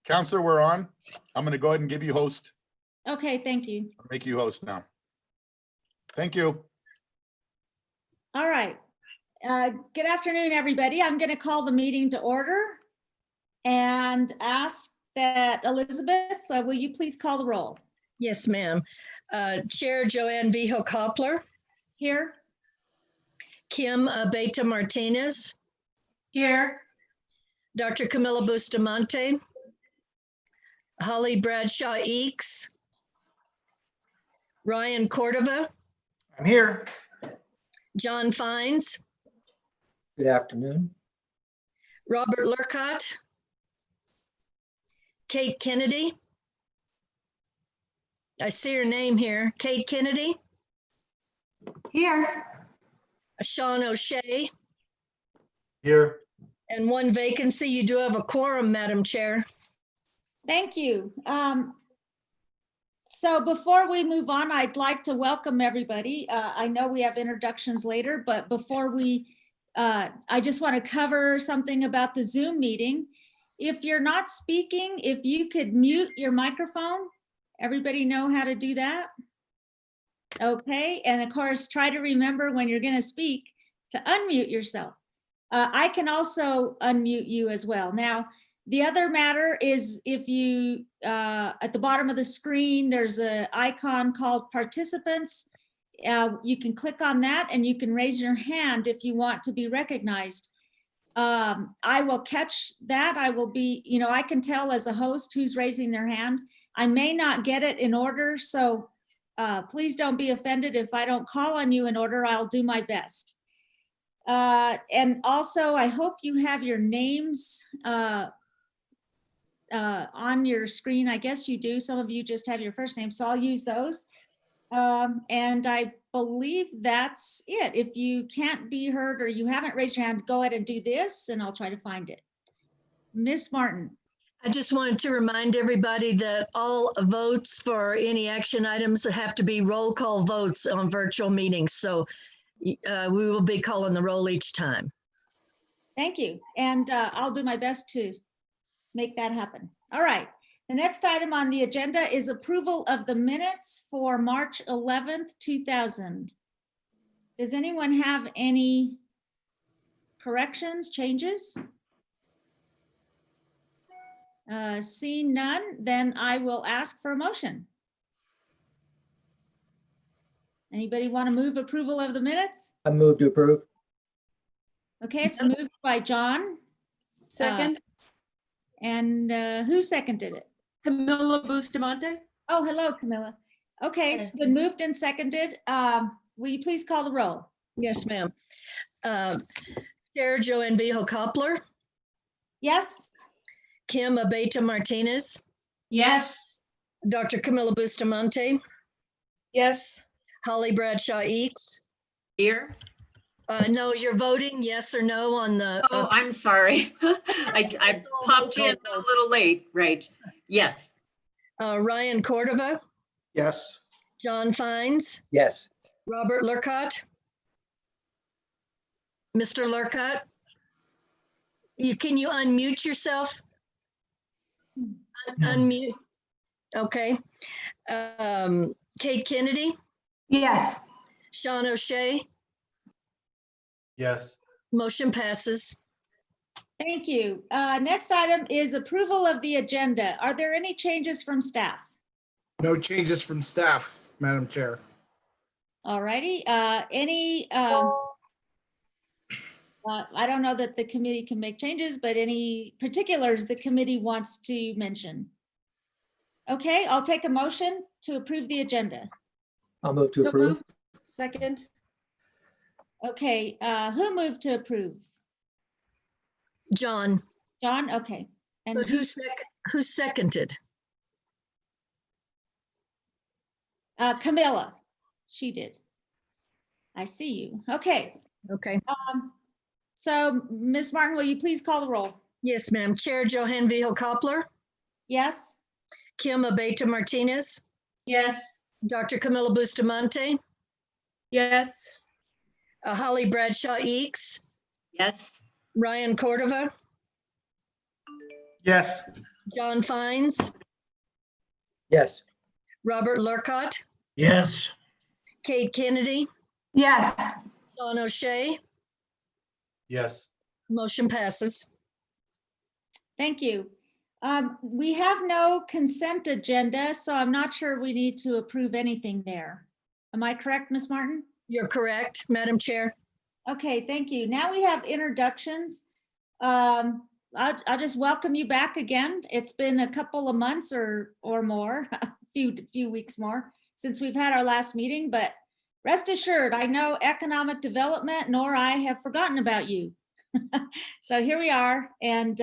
Counselor, we're on. I'm going to go ahead and give you host. Okay, thank you. I'll make you host now. Thank you. All right. Good afternoon, everybody. I'm going to call the meeting to order and ask that Elizabeth, will you please call the roll? Yes, ma'am. Chair Joanne Vigil-Koppler, Here. Kim Beta Martinez, Here. Dr. Camilla Bustamante, Holly Bradshaw Eakes, Ryan Cordova, I'm here. John Fines, Good afternoon. Robert Lurcott, Kate Kennedy. I see her name here. Kate Kennedy, Here. Sean O'Shea, Here. and one vacancy. You do have a quorum, Madam Chair. Thank you. So before we move on, I'd like to welcome everybody. I know we have introductions later, but before we, I just want to cover something about the Zoom meeting. If you're not speaking, if you could mute your microphone, everybody know how to do that? Okay, and of course, try to remember when you're going to speak to unmute yourself. I can also unmute you as well. Now, the other matter is if you, at the bottom of the screen, there's an icon called participants. You can click on that and you can raise your hand if you want to be recognized. I will catch that. I will be, I can tell as a host who's raising their hand. I may not get it in order, so please don't be offended if I don't call on you in order. I'll do my best. And also, I hope you have your names on your screen. I guess you do. Some of you just have your first name, so I'll use those. And I believe that's it. If you can't be heard or you haven't raised your hand, go ahead and do this and I'll try to find it. Miss Martin. I just wanted to remind everybody that all votes for any action items have to be roll call votes on virtual meetings. So we will be calling the roll each time. Thank you. And I'll do my best to make that happen. All right. The next item on the agenda is approval of the minutes for March 11th, 2000. Does anyone have any corrections, changes? Seeing none, then I will ask for a motion. Anybody want to move approval of the minutes? I move to approve. Okay, it's moved by John. Second, And who seconded it? Camilla Bustamante. Oh, hello, Camilla. Okay, it's been moved and seconded. Will you please call the roll? Yes, ma'am. Chair Joanne Vigil-Koppler, Yes? Kim Beta Martinez, Yes. Dr. Camilla Bustamante, Yes. Holly Bradshaw Eakes. Here? No, you're voting yes or no on the. Oh, I'm sorry. I popped in a little late, right? Yes. Ryan Cordova, Yes. John Fines, Yes. Robert Lurcott. Mr. Lurcott, can you unmute yourself? Unmute. Okay. Kate Kennedy, Yes. Sean O'Shea, Yes. motion passes. Thank you. Next item is approval of the agenda. Are there any changes from staff? No changes from staff, Madam Chair. All righty. I don't know that the committee can make changes, but any particulars the committee wants to mention? Okay, I'll take a motion to approve the agenda. I'll move to So approve. moved. Second, Okay, who moved to approve? John, John, okay. And but who seconded? Camilla, she did. I see you. Okay, Okay. so Ms. Martin, will you please call the roll? Yes, ma'am. Chair Joanne Vigil-Koppler, Yes? Kim Beta Martinez, Yes. Dr. Camilla Bustamante, yes. Holly Bradshaw Eakes, Yes. Ryan Cordova, Yes. John Fines, Yes. Robert Lurcott, Yes. Kate Kennedy, Yes. Sean O'Shea. Yes. Motion passes. Thank you. We have no consent agenda, so I'm not sure we need to approve anything there. Am I correct, Ms. Martin? You're correct, Madam Chair. Okay, thank you. Now we have introductions. I'll just welcome you back again. It's been a couple of months or more, a few weeks more since we've had our last meeting, but rest assured, I know economic development nor I have forgotten about you. So here we are. And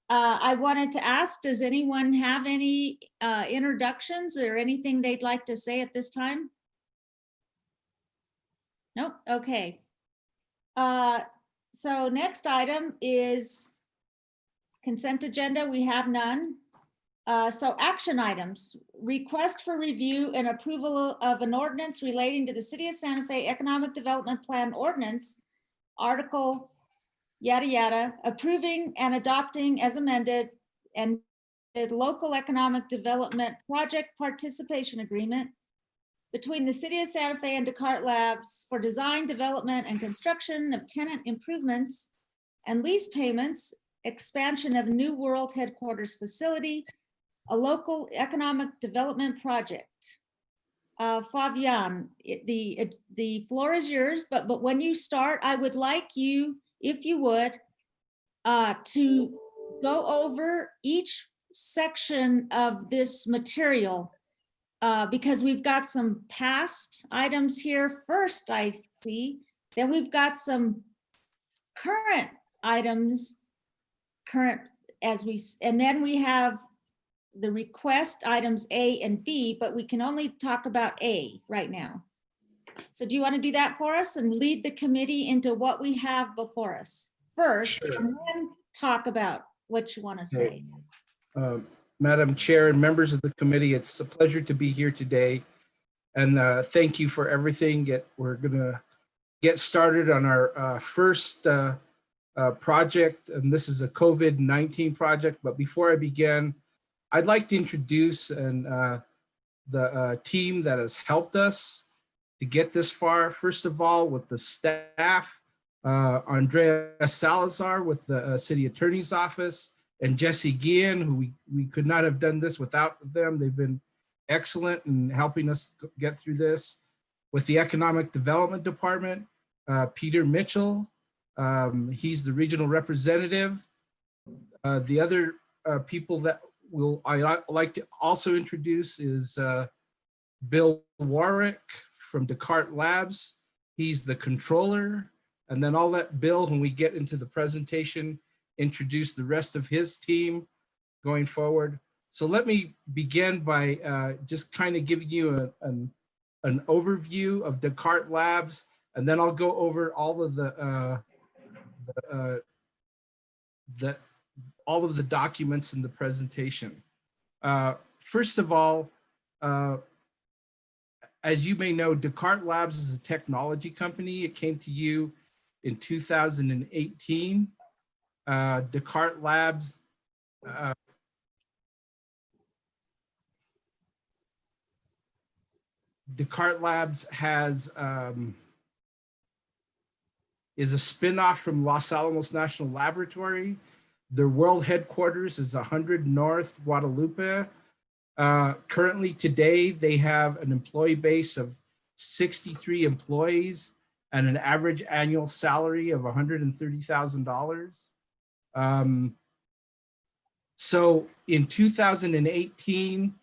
I wanted to ask, does anyone have any introductions or anything they'd like to say at this time? Nope, okay. So next item is consent agenda. We have none. So action items, request for review and approval of an ordinance relating to the City of Santa Fe Economic Development Plan Ordinance, Article yada yada, approving and adopting as amended, and the local economic development project participation agreement between the City of Santa Fe and Decart Labs for design, development, and construction of tenant improvements and lease payments, expansion of New World Headquarters facility, a local economic development project. Fabian, the floor is yours, but when you start, I would like you, if you would, to go over each section of this material, because we've got some past items here first, I see. Then we've got some current items, and then we have the request items A and B, but we can only talk about A right now. So do you want to do that for us and lead the committee into what we have before us first, Sure. and then talk about what you want to say? Madam Chair and members of the committee, it's a pleasure to be here today. And thank you for everything. We're going to get started on our first project, and this is a COVID-19 project. But before I begin, I'd like to introduce the team that has helped us to get this far. First of all, with the staff, Andrea Salazar with the City Attorney's Office, and Jesse Guillen, who we could not have done this without them. They've been excellent in helping us get through this. With the Economic Development Department, Peter Mitchell, he's the regional representative. The other people that I like to also introduce is Bill Warwick from Decart Labs. He's the controller. And then I'll let Bill, when we get into the presentation, introduce the rest of his team going forward. So let me begin by just kind of giving you an overview of Decart Labs, and then I'll go over all of the documents in the presentation. First of all, as you may know, Decart Labs is a technology company. It came to you in 2018. Decart Labs is a spinoff from Los Alamos National Laboratory. Their world headquarters is 100 North Guadalupe. Currently today, they have an employee base of 63 employees and an average annual salary of $130,000. So in 2018,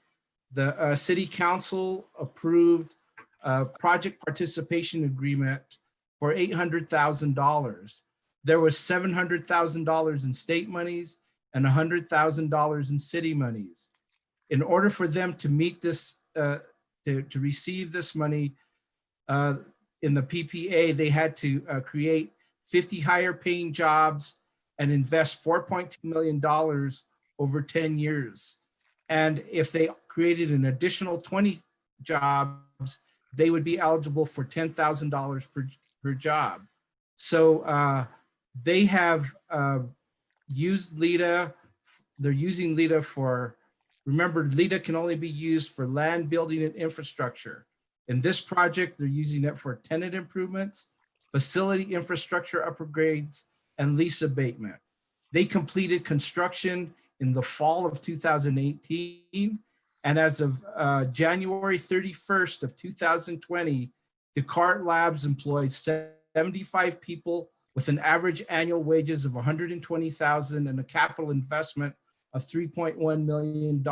the City Council approved a project participation agreement for $800,000. There was $700,000 in state monies and $100,000 in city monies. In order for them to meet this, to receive this money in the PPA, they had to create 50 higher paying jobs and invest $4.2 million over 10 years. And if they created an additional 20 jobs, they would be eligible for $10,000 per job. So they have used LEDA they're using LEDA for, remember, LEDA can only be used for land, building, and infrastructure. In this project, they're using it for tenant improvements, facility infrastructure upgrades, and lease abatement. They completed construction in the fall of 2018. And as of January 31st of 2020, Decart Labs employed 75 people with an average annual wages of $120,000 and a capital investment of $3.1 million.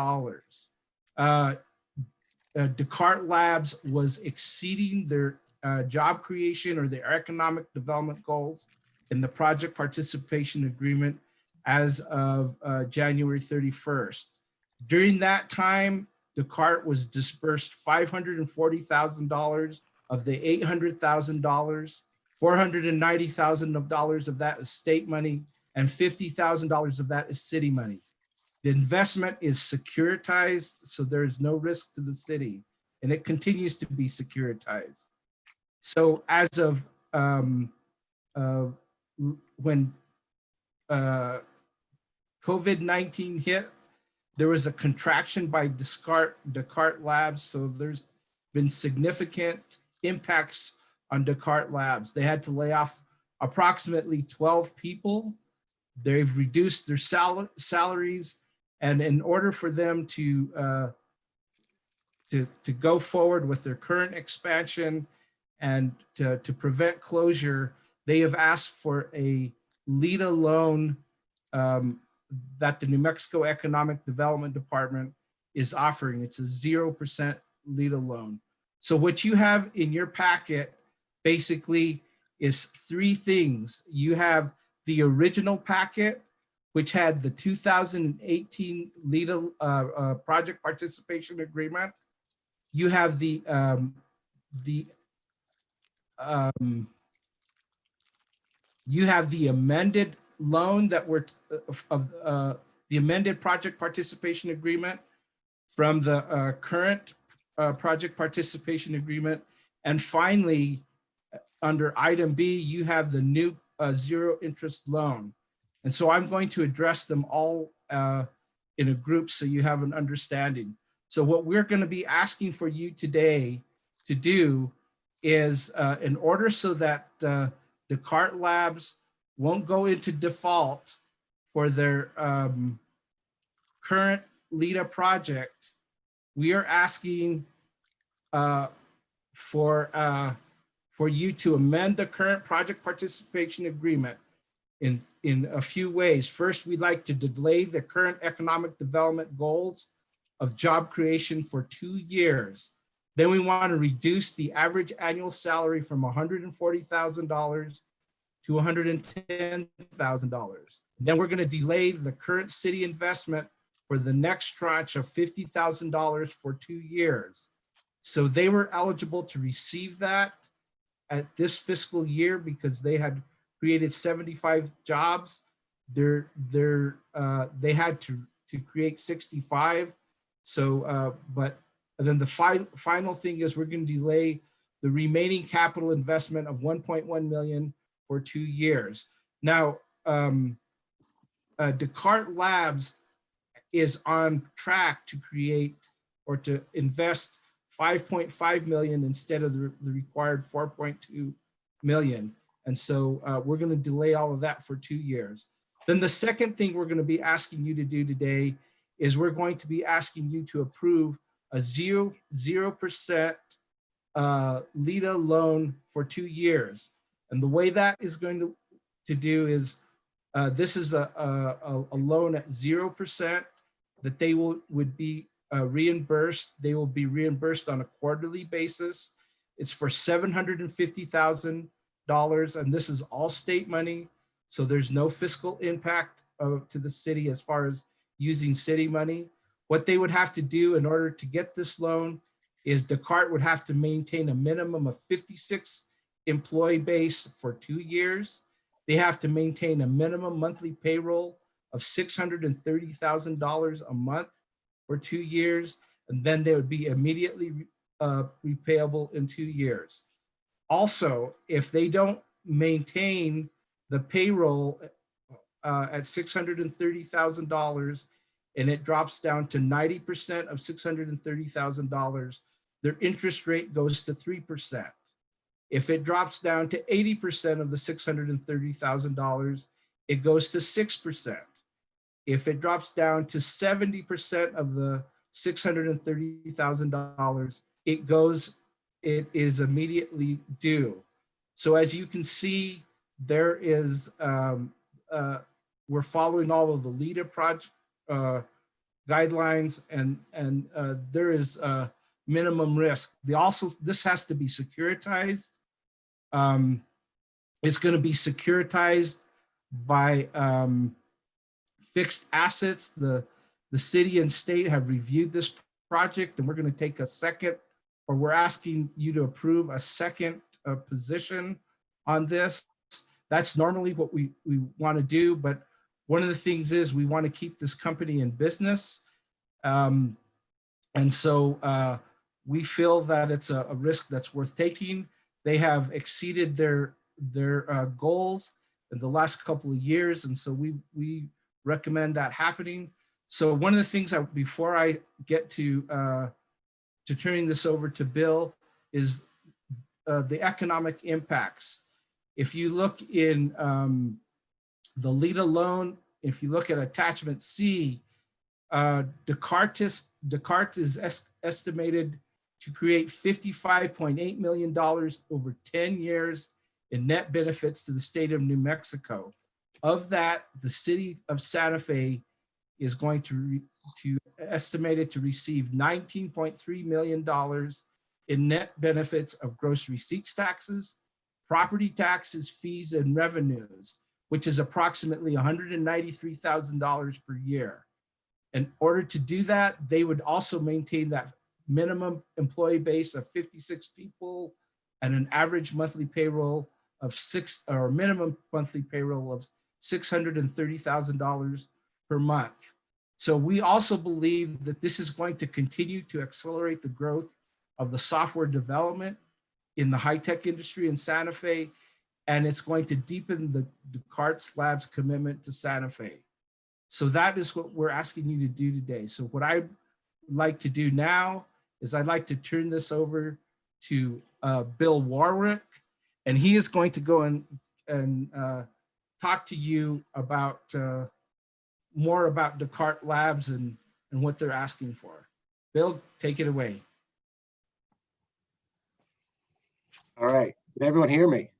Decart Labs was exceeding their job creation or their economic development goals in the project participation agreement as of January 31st. During that time, Decart was dispersed $540,000 of the $800,000, $490,000 of that is state money, and $50,000 of that is city money. The investment is securitized, so there's no risk to the city, and it continues to be securitized. So as of when COVID-19 hit, there was a contraction by Decart Labs, so there's been significant impacts on Decart Labs. They had to lay off approximately 12 people. They've reduced their salaries, and in order for them to go forward with their current expansion and to prevent closure, they have asked for a LEDA loan that the New Mexico Economic Development Department is offering. It's a 0% LEDA loan. So what you have in your packet basically is three things. You have the original packet, which had the 2018 LEDA project participation agreement. You have the amended loan that were the amended project participation agreement from the current project participation agreement. And finally, under item B, you have the new zero interest loan. And so I'm going to address them all in a group so you have an understanding. So what we're going to be asking for you today to do is in order so that Decart Labs won't go into default for their current LEDA project, we are asking for you to amend the current project participation agreement in a few ways. First, we'd like to delay the current economic development goals of job creation for 2 years. Then we want to reduce the average annual salary from $140,000 to $110,000. Then we're going to delay the current city investment for the next tranche of $50,000 for 2 years. So they were eligible to receive that at this fiscal year because they had created 75 jobs. They had to create 65. So, but then the final thing is we're going to delay the remaining capital investment of $1.1 million for 2 years. Now, Decart Labs is on track to create or to invest $5.5 million instead of the required $4.2 million. And so we're going to delay all of that for 2 years. Then the second thing we're going to be asking you to do today is we're going to be asking you to approve a 0% LEDA loan for 2 years. And the way that is going to do is this is a loan at 0% that they would be reimbursed. They will be reimbursed on a quarterly basis. It's for $750,000, and this is all state money. So there's no fiscal impact to the city as far as using city money. What they would have to do in order to get this loan is Decart would have to maintain a minimum of 56 employee base for 2 years. They have to maintain a minimum monthly payroll of $630,000 a month for 2 years, and then they would be immediately repayable in 2 years. Also, if they don't maintain the payroll at $630,000 and it drops down to 90% of $630,000, their interest rate goes to 3%. If it drops down to 80% of the $630,000, it goes to 6%. If it drops down to 70% of the $630,000, it is immediately due. So as you can see, there is, we're following all of the LEDA project guidelines, and there is a minimum risk. This has to be securitized. It's going to be securitized by fixed assets. The city and state have reviewed this project, and we're going to take a second, or we're asking you to approve a second position on this. That's normally what we want to do, but one of the things is we want to keep this company in business. And so we feel that it's a risk that's worth taking. They have exceeded their goals in the last couple of years, and so we recommend that happening. So one of the things before I get to turning this over to Bill is the economic impacts. If you look in the LEDA loan, if you look at attachment C, Decart is estimated to create $55.8 million over 10 years in net benefits to the state of New Mexico. Of that, the city of Santa Fe is going to estimated to receive $19.3 million in net benefits of gross receipts taxes, property taxes, fees, and revenues, which is approximately $193,000 per year. In order to do that, they would also maintain that minimum employee base of 56 people and an average monthly payroll of minimum monthly payroll of $630,000 per month. So we also believe that this is going to continue to accelerate the growth of the software development in the high-tech industry in Santa Fe, and it's going to deepen the Decart Labs commitment to Santa Fe. So that is what we're asking you to do today. So what I'd like to do now is I'd like to turn this over to Bill Warwick, and he is going to go and talk to you about more about Decart Labs and what they're asking for. Bill, take it away. All right, can everyone hear me?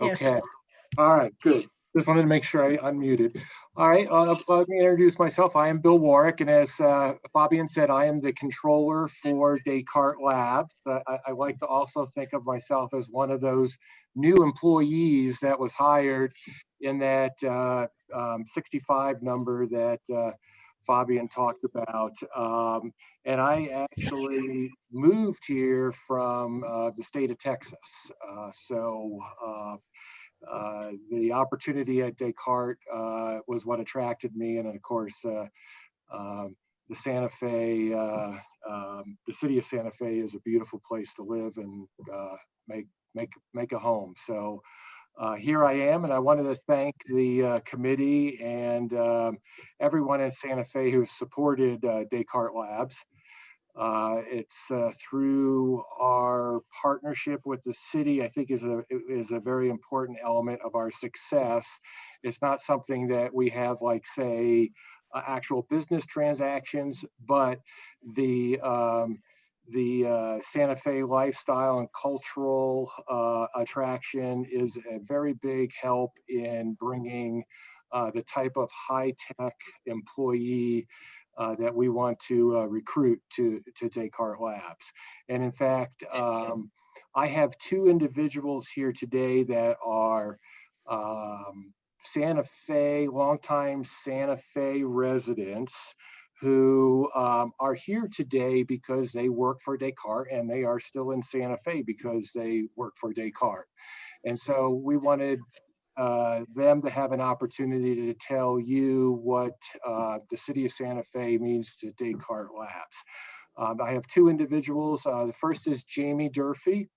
Yes. Okay, all right, good. Just wanted to make sure I unmuted. All right, let me introduce myself. I am Bill Warwick, and as Fabian said, I am the controller for Decart Labs. I like to also think of myself as one of those new employees that was hired in that 65 number that Fabian talked about. And I actually moved here from the state of Texas. The opportunity at Decart was what attracted me. And of course, the Santa Fe, the city of Santa Fe is a beautiful place to live and make a home. So here I am, and I wanted to thank the committee and everyone in Santa Fe who supported Decart Labs. It's through our partnership with the city, I think is a very important element of our success. It's not something that we have like, say, actual business transactions, but the Santa Fe lifestyle and cultural attraction is a very big help in bringing the type of high-tech employee that we want to recruit to Decart Labs. And in fact, I have two individuals here today that are Santa Fe, longtime Santa Fe residents who are here today because they work for Decart, and they are still in Santa Fe because they work for Decart. And so we wanted them to have an opportunity to tell you what the city of Santa Fe means to Decart Labs. I have two individuals. The first is Jamie Durfee,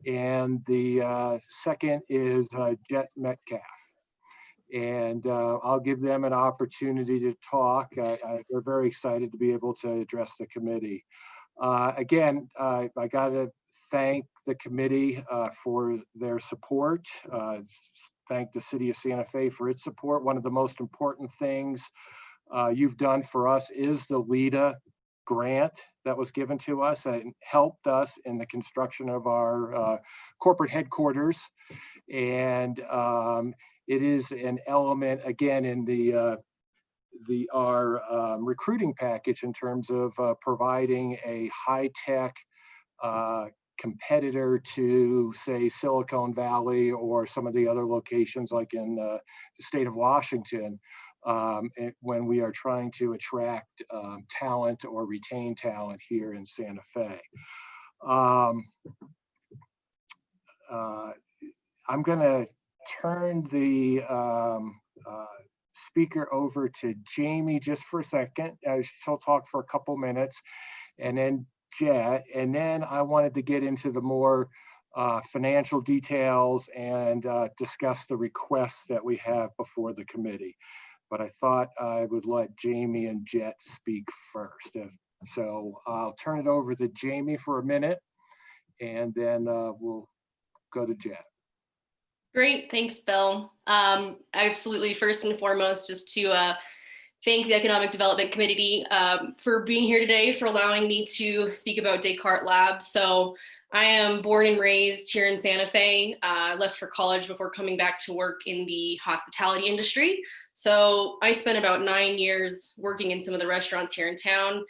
and the second is Jet Metcalf. And I'll give them an opportunity to talk. They're very excited to be able to address the committee. Again, I got to thank the committee for their support. Thank the city of Santa Fe for its support. One of the most important things you've done for us is the LEDA grant that was given to us and helped us in the construction of our corporate headquarters. And it is an element, again, in our recruiting package in terms of providing a high-tech competitor to, say, Silicon Valley or some of the other locations like in the state of Washington, when we are trying to attract talent or retain talent here in Santa Fe. I'm going to turn the speaker over to Jamie just for a second. She'll talk for a couple minutes, and then Jet, and then I wanted to get into the more financial details and discuss the requests that we have before the committee. But I thought I would let Jamie and Jet speak first. So I'll turn it over to Jamie for a minute, and then we'll go to Jet. Great, thanks, Bill. Absolutely, first and foremost, just to thank the Economic Development Committee for being here today, for allowing me to speak about Decart Labs. So I am born and raised here in Santa Fe. I left for college before coming back to work in the hospitality industry. So I spent about 9 years working in some of the restaurants here in town.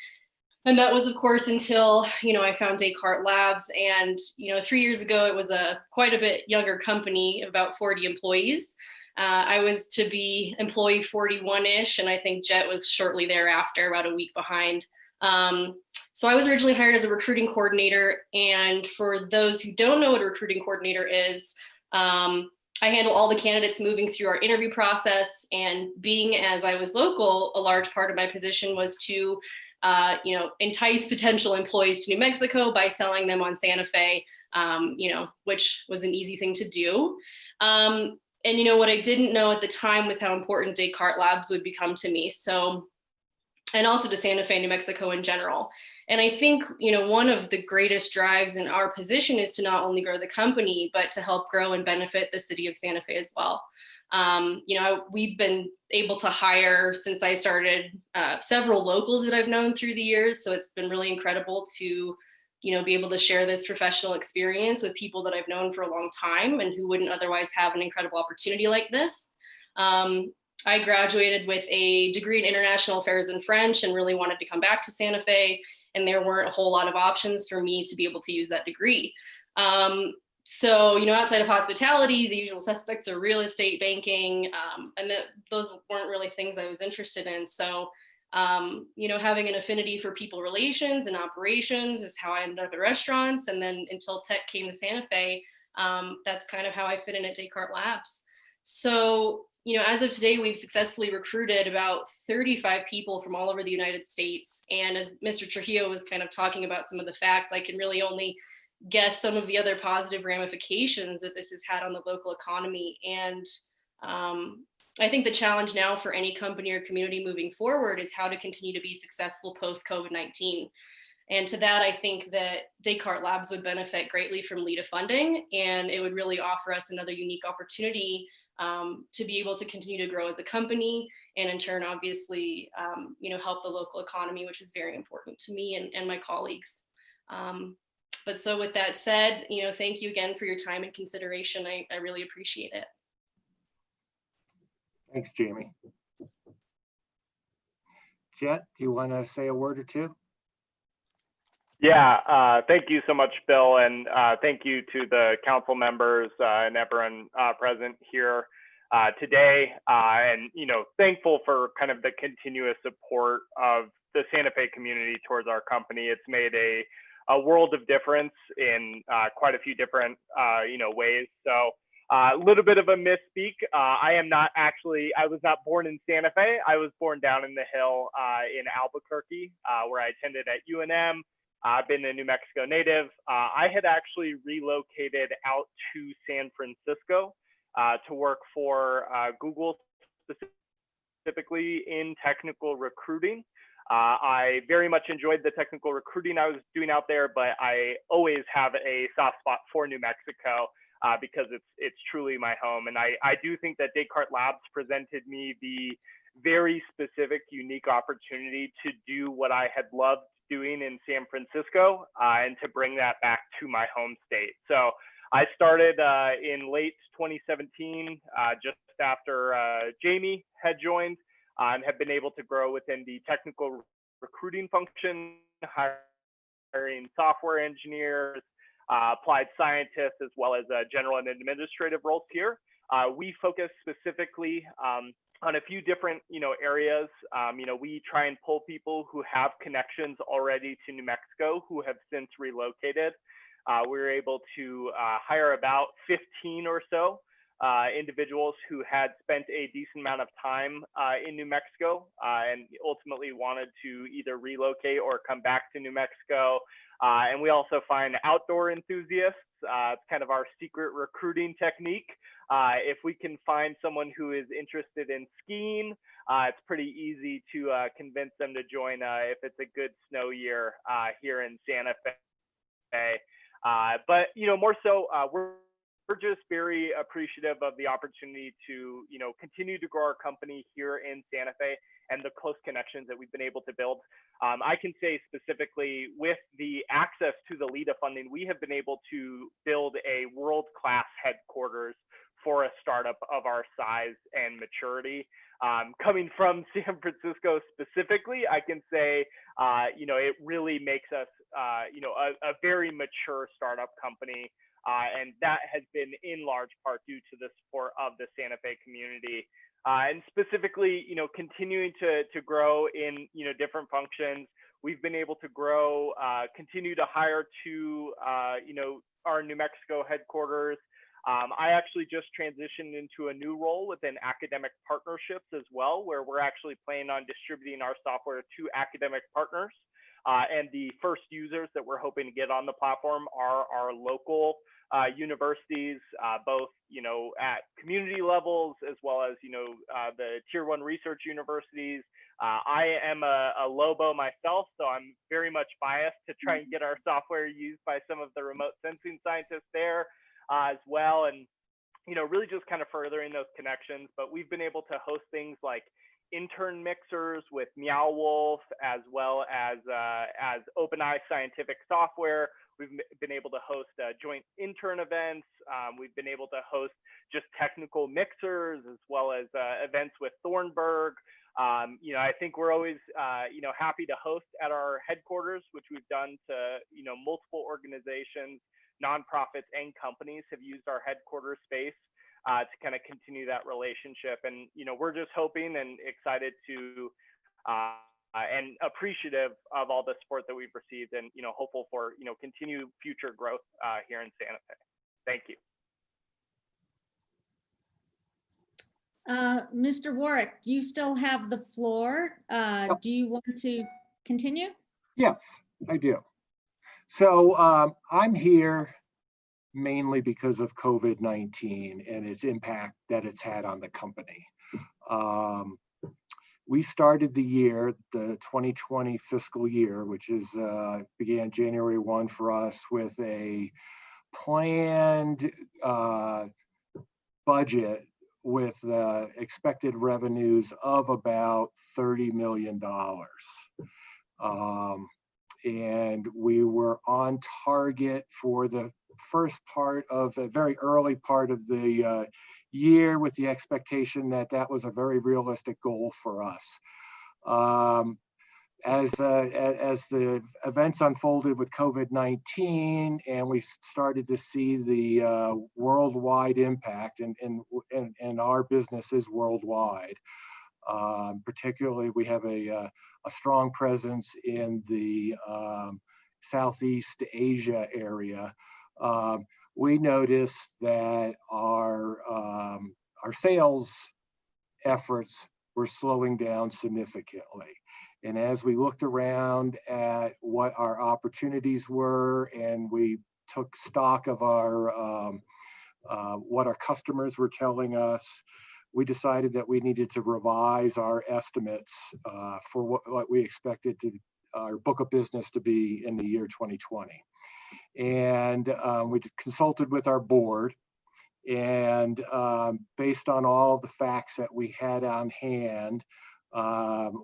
And that was, of course, until, I found Decart Labs. And, 3 years ago, it was quite a bit younger company, about 40 employees. I was to be employee 41-ish, and I think Jet was shortly thereafter, about a week behind. So I was originally hired as a recruiting coordinator. And for those who don't know what a recruiting coordinator is, I handle all the candidates moving through our interview process. And being as I was local, a large part of my position was to entice potential employees to New Mexico by selling them on Santa Fe, which was an easy thing to do. And what I didn't know at the time was how important Decart Labs would become to me. So, and also to Santa Fe, New Mexico in general. And I think, one of the greatest drives in our position is to not only grow the company, but to help grow and benefit the city of Santa Fe as well. We've been able to hire, since I started, several locals that I've known through the years. So it's been really incredible to, be able to share this professional experience with people that I've known for a long time and who wouldn't otherwise have an incredible opportunity like this. I graduated with a degree in international affairs and French and really wanted to come back to Santa Fe. And there weren't a whole lot of options for me to be able to use that degree. So, outside of hospitality, the usual suspects are real estate, banking, and those weren't really things I was interested in. So, having an affinity for people relations and operations is how I ended up at restaurants. And then until tech came to Santa Fe, that's kind of how I fit in at Decart Labs. So, as of today, we've successfully recruited about 35 people from all over the United States. And as Mr. Trujillo was kind of talking about some of the facts, I can really only guess some of the other positive ramifications that this has had on the local economy. And I think the challenge now for any company or community moving forward is how to continue to be successful post-COVID-19. And to that, I think that Decart Labs would benefit greatly from LEDA funding, and it would really offer us another unique opportunity to be able to continue to grow as a company, and in turn, obviously, help the local economy, which is very important to me and my colleagues. But so with that said, thank you again for your time and consideration. I really appreciate it. Thanks, Jamie. Jet, do you want to say a word or two? Yeah, thank you so much, Bill, and thank you to the council members and everyone present here today. And thankful for kind of the continuous support of the Santa Fe community towards our company. It's made a world of difference in quite a few different ways. So a little bit of a misspeak. I was not born in Santa Fe. I was born down in the hill in Albuquerque, where I attended at UNM. I've been a New Mexico native. I had actually relocated out to San Francisco to work for Google, specifically in technical recruiting. I very much enjoyed the technical recruiting I was doing out there, but I always have a soft spot for New Mexico because it's truly my home. And I do think that Decart Labs presented me the very specific, unique opportunity to do what I had loved doing in San Francisco and to bring that back to my home state. So I started in late 2017, just after Jamie had joined, and have been able to grow within the technical recruiting function, hiring software engineers, applied scientists, as well as general and administrative roles here. We focus specifically on a few different, areas. We try and pull people who have connections already to New Mexico who have since relocated. We were able to hire about 15 or so individuals who had spent a decent amount of time in New Mexico and ultimately wanted to either relocate or come back to New Mexico. And we also find outdoor enthusiasts. It's kind of our secret recruiting technique. If we can find someone who is interested in skiing, it's pretty easy to convince them to join if it's a good snow year here in Santa Fe. But more so, we're just very appreciative of the opportunity to continue to grow our company here in Santa Fe and the close connections that we've been able to build. I can say specifically with the access to the LEDA funding, we have been able to build a world-class headquarters for a startup of our size and maturity. Coming from San Francisco specifically, I can say, it really makes us, a very mature startup company. And that has been in large part due to the support of the Santa Fe community. And specifically, continuing to grow in, different functions. We've been able to grow, continue to hire to, our New Mexico headquarters. I actually just transitioned into a new role within academic partnerships as well, where we're actually planning on distributing our software to academic partners. And the first users that we're hoping to get on the platform are our local universities, both at community levels as well as the tier 1 research universities. I am a Lobo myself, so I'm very much biased to try and get our software used by some of the remote sensing scientists there as well, and really just kind of furthering those connections. But we've been able to host things like intern mixers with Meow Wolf, as well as OpenEye Scientific Software. We've been able to host joint intern events. We've been able to host just technical mixers, as well as events with Thornburg. I think we're always, happy to host at our headquarters, which we've done to, multiple organizations, nonprofits, and companies have used our headquarters space to kind of continue that relationship. And, we're just hoping and excited to and appreciative of all the support that we've received, and hopeful for continued future growth here in Santa Fe. Thank you. Mr. Warwick, you still have the floor. Do you want to continue? Yes, I do. So I'm here mainly because of COVID-19 and its impact that it's had on the company. We started the year, the 2020 fiscal year, which is began January 1 for us, with a planned budget with expected revenues of about $30 million. And we were on target for the first part of a very early part of the year, with the expectation that that was a very realistic goal for us. As the events unfolded with COVID-19 and we started to see the worldwide impact, and our business is worldwide. Particularly, we have a strong presence in the Southeast Asia area. We noticed that our sales efforts were slowing down significantly. And as we looked around at what our opportunities were, and we took stock of our what our customers were telling us, we decided that we needed to revise our estimates for what we expected to our book of business to be in the year 2020. And we consulted with our board, and based on all the facts that we had on hand,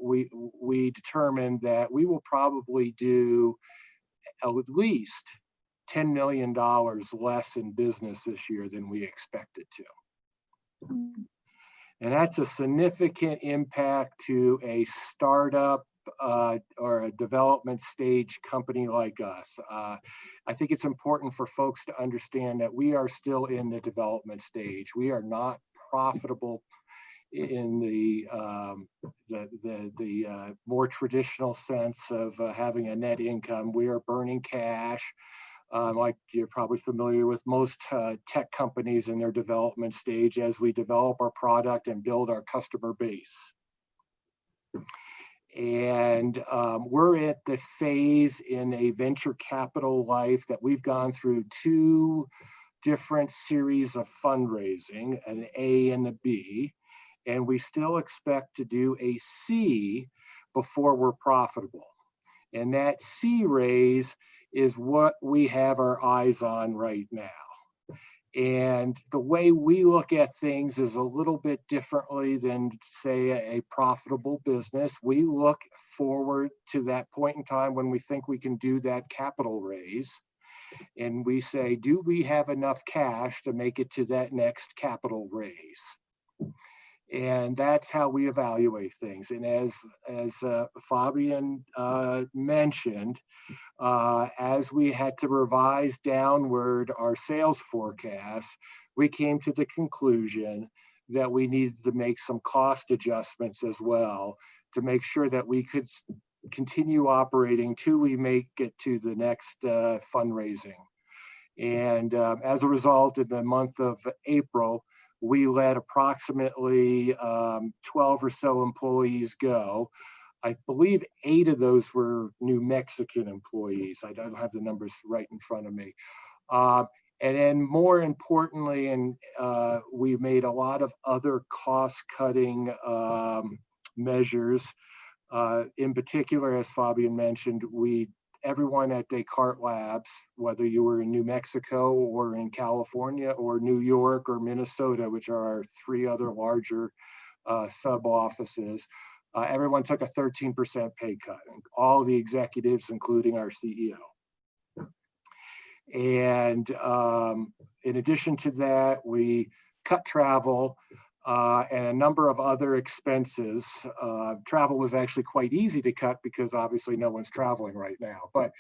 we determined that we will probably do at least $10 million less in business this year than we expected to. And that's a significant impact to a startup or a development stage company like us. I think it's important for folks to understand that we are still in the development stage. We are not profitable in the more traditional sense of having a net income. We are burning cash. Like you're probably familiar with most tech companies in their development stage as we develop our product and build our customer base. And we're at the phase in a venture capital life that we've gone through 2 different series of fundraising, an A and a B, and we still expect to do a C before we're profitable. And that C raise is what we have our eyes on right now. And the way we look at things is a little bit differently than, say, a profitable business. We look forward to that point in time when we think we can do that capital raise. And we say, do we have enough cash to make it to that next capital raise? And that's how we evaluate things. And as Fabian mentioned, as we had to revise downward our sales forecast, we came to the conclusion that we needed to make some cost adjustments as well to make sure that we could continue operating till we make it to the next fundraising. And as a result, in the month of April, we let approximately 12 or so employees go. I believe 8 of those were New Mexican employees. I don't have the numbers right in front of me. And then more importantly, and we made a lot of other cost-cutting measures. In particular, as Fabian mentioned, everyone at Decart Labs, whether you were in New Mexico or in California or New York or Minnesota, which are our 3 other larger sub offices, everyone took a 13% pay cut, all the executives, including our CEO. And in addition to that, we cut travel and a number of other expenses. Travel was actually quite easy to cut because obviously no one's traveling right now, but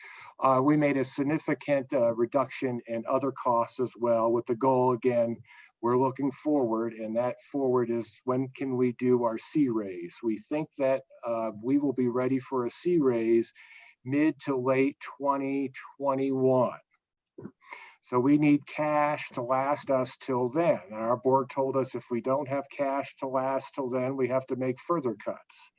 we made a significant reduction in other costs as well, with the goal, again, we're looking forward, and that forward is when can we do our C raise? We think that we will be ready for a C raise mid to late 2021. So we need cash to last us till then. And our board told us if we don't have cash to last till then, we have to make further cuts.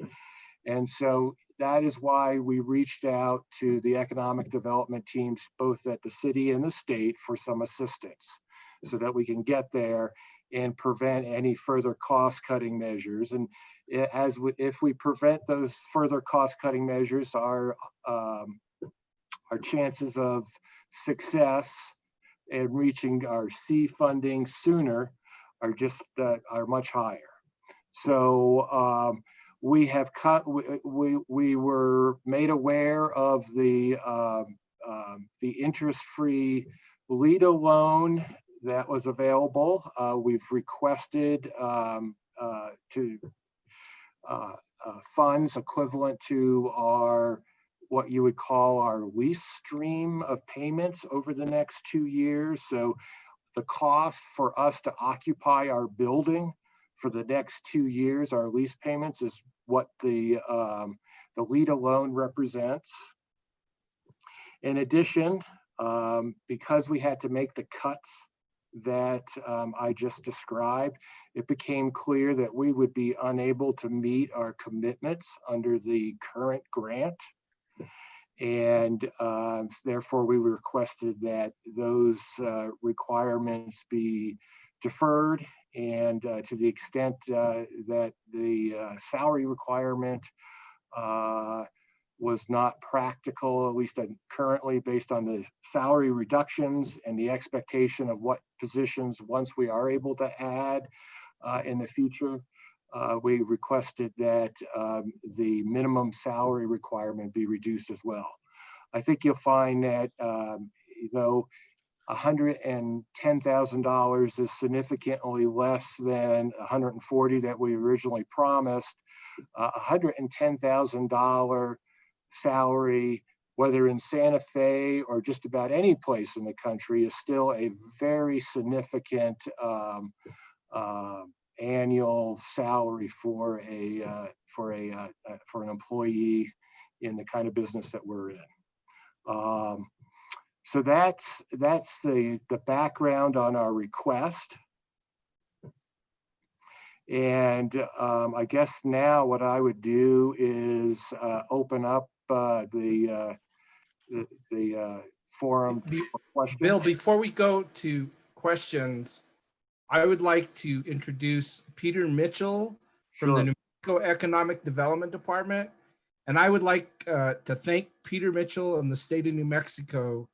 And so that is why we reached out to the economic development teams, both at the city and the state, for some assistance so that we can get there and prevent any further cost-cutting measures. And if we prevent those further cost-cutting measures, our chances of success and reaching our C funding sooner are much higher. So we have cut. We were made aware of the interest-free LEDA loan that was available. We've requested funds equivalent to what you would call our lease stream of payments over the next 2 years. So the cost for us to occupy our building for the next 2 years, our lease payments, is what the LEDA loan represents. In addition, because we had to make the cuts that I just described, it became clear that we would be unable to meet our commitments under the current grant. And therefore, we requested that those requirements be deferred. And to the extent that the salary requirement was not practical, at least currently, based on the salary reductions and the expectation of what positions once we are able to add in the future, we requested that the minimum salary requirement be reduced as well. I think you'll find that though $110,000 is significantly less than $140,000 that we originally promised, $110,000 salary, whether in Santa Fe or just about any place in the country, is still a very significant annual salary for an employee in the kind of business that we're in. So that's the background on our request. And I guess now what I would do is open up the forum for questions. Bill, before we go to questions, I would like to introduce Peter Mitchell from the New Mexico Economic Development Department. And I would like to thank Peter Mitchell and the state of New Mexico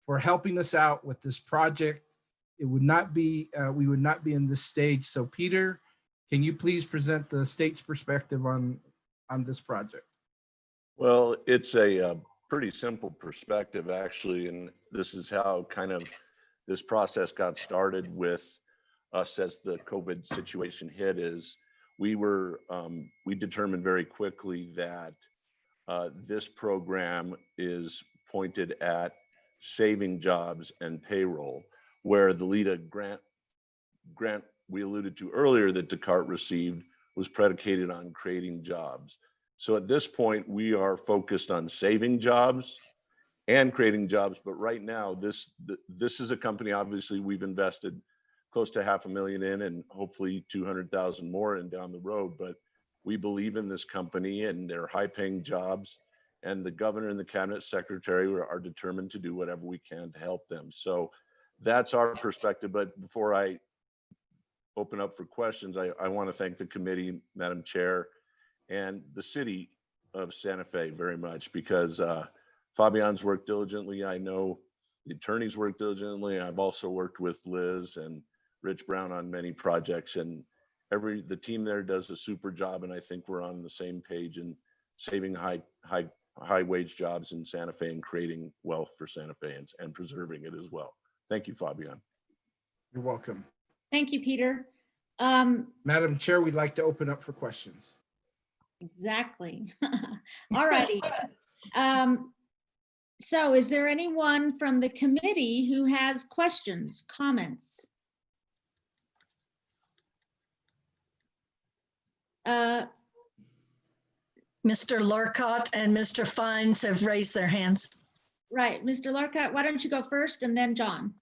for helping us out with this project. It would not be, we would not be in this stage. So Peter, can you please present the state's perspective on this project? Well, it's a pretty simple perspective, actually, and this is how kind of this process got started with us as the COVID situation hit. Is we determined very quickly that this program is pointed at saving jobs and payroll, where the LEDA grant we alluded to earlier that Decart received was predicated on creating jobs. So at this point, we are focused on saving jobs and creating jobs. But right now, this is a company, obviously, we've invested close to $500,000 in, and hopefully 200,000 more in down the road. But we believe in this company and their high-paying jobs, and the governor and the cabinet secretary are determined to do whatever we can to help them. So that's our perspective. But before I open up for questions, I want to thank the committee, Madam Chair, and the city of Santa Fe very much, because Fabian's worked diligently. I know the attorneys worked diligently. I've also worked with Liz and Rich Brown on many projects, and the team there does a super job. And I think we're on the same page in saving high wage jobs in Santa Fe and creating wealth for Santa Feans and preserving it as well. Thank you, Fabian. You're welcome. Thank you, Peter. Madam Chair, we'd like to open up for questions. Exactly. All righty. So is there anyone from the committee who has questions, comments? Mr. Lorcott and Mr. Fines have raised their hands. Right, Mr. Lorcott, why don't you go first and then John?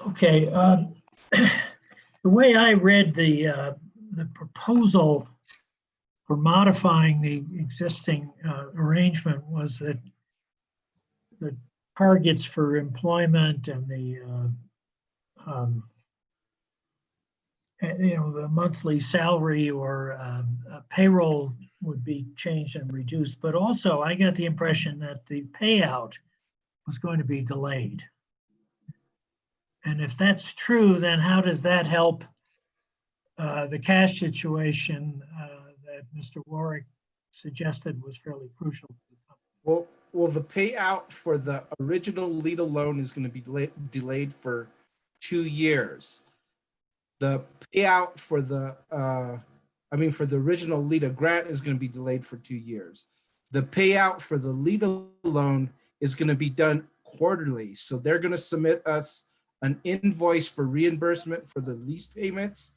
Okay. The way I read the proposal for modifying the existing arrangement was that the targets for employment and the monthly salary or payroll would be changed and reduced. But also, I got the impression that the payout was going to be delayed. And if that's true, then how does that help the cash situation that Mr. Warwick suggested was fairly crucial? Well, the payout for the original LEDA loan is going to be delayed for 2 years. The payout for the, for the original LEDA grant is going to be delayed for 2 years. The payout for the LEDA loan is going to be done quarterly. So they're going to submit us an invoice for reimbursement for the lease payments.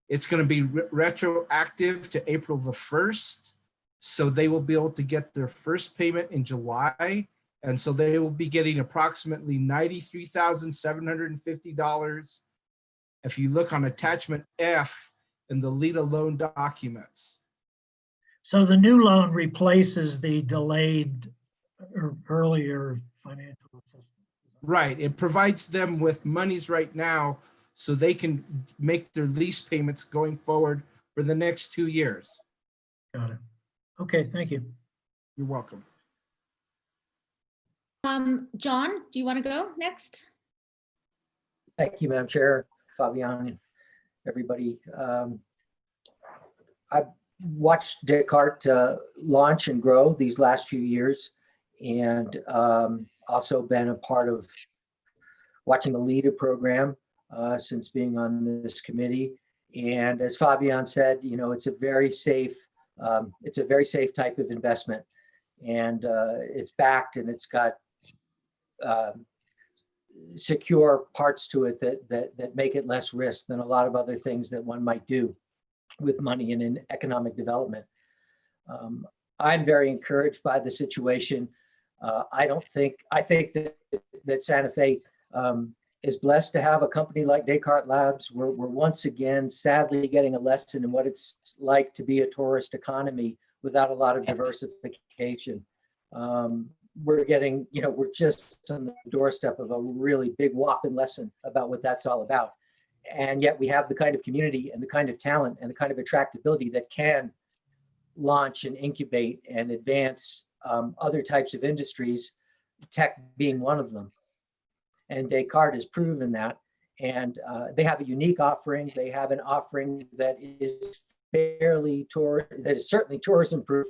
It's going to be retroactive to April the 1st. So they will be able to get their first payment in July. And so they will be getting approximately $93,750. If you look on attachment F in the LEDA loan documents. So the new loan replaces the delayed or earlier financial assistance. Right. It provides them with monies right now so they can make their lease payments going forward for the next 2 years. Got it. Okay, thank you. You're welcome. John, do you want to go next? Thank you, Madam Chair, Fabian, everybody. I've watched Decart launch and grow these last few years, and also been a part of watching the LEADER program since being on this committee. And as Fabian said, you know, it's a very safe type of investment, and it's backed, and it's got secure parts to it that make it less risk than a lot of other things that one might do with money in economic development. I'm very encouraged by the situation. I think that Santa Fe is blessed to have a company like Decart Labs. We're once again, sadly, getting a lesson in what it's like to be a tourist economy without a lot of diversification. We're getting, you know, we're just on the doorstep of a really big whopping lesson about what that's all about. And yet we have the kind of community and the kind of talent and the kind of attractability that can launch and incubate and advance other types of industries, tech being one of them. And Decart has proven that. And they have a unique offering. They have an offering that is that is certainly tourism proof.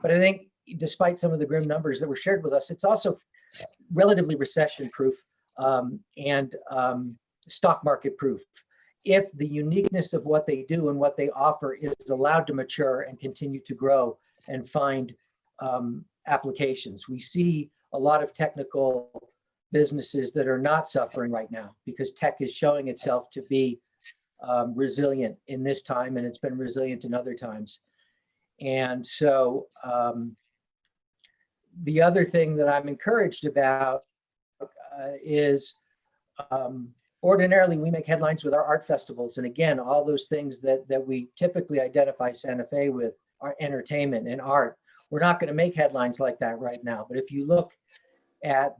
But I think despite some of the grim numbers that were shared with us, it's also relatively recession proof and stock market proof. If the uniqueness of what they do and what they offer is allowed to mature and continue to grow and find applications. We see a lot of technical businesses that are not suffering right now because tech is showing itself to be resilient in this time, and it's been resilient in other times. And so the other thing that I'm encouraged about is ordinarily we make headlines with our art festivals. And again, all those things that we typically identify Santa Fe with are entertainment and art. We're not going to make headlines like that right now. But if you look at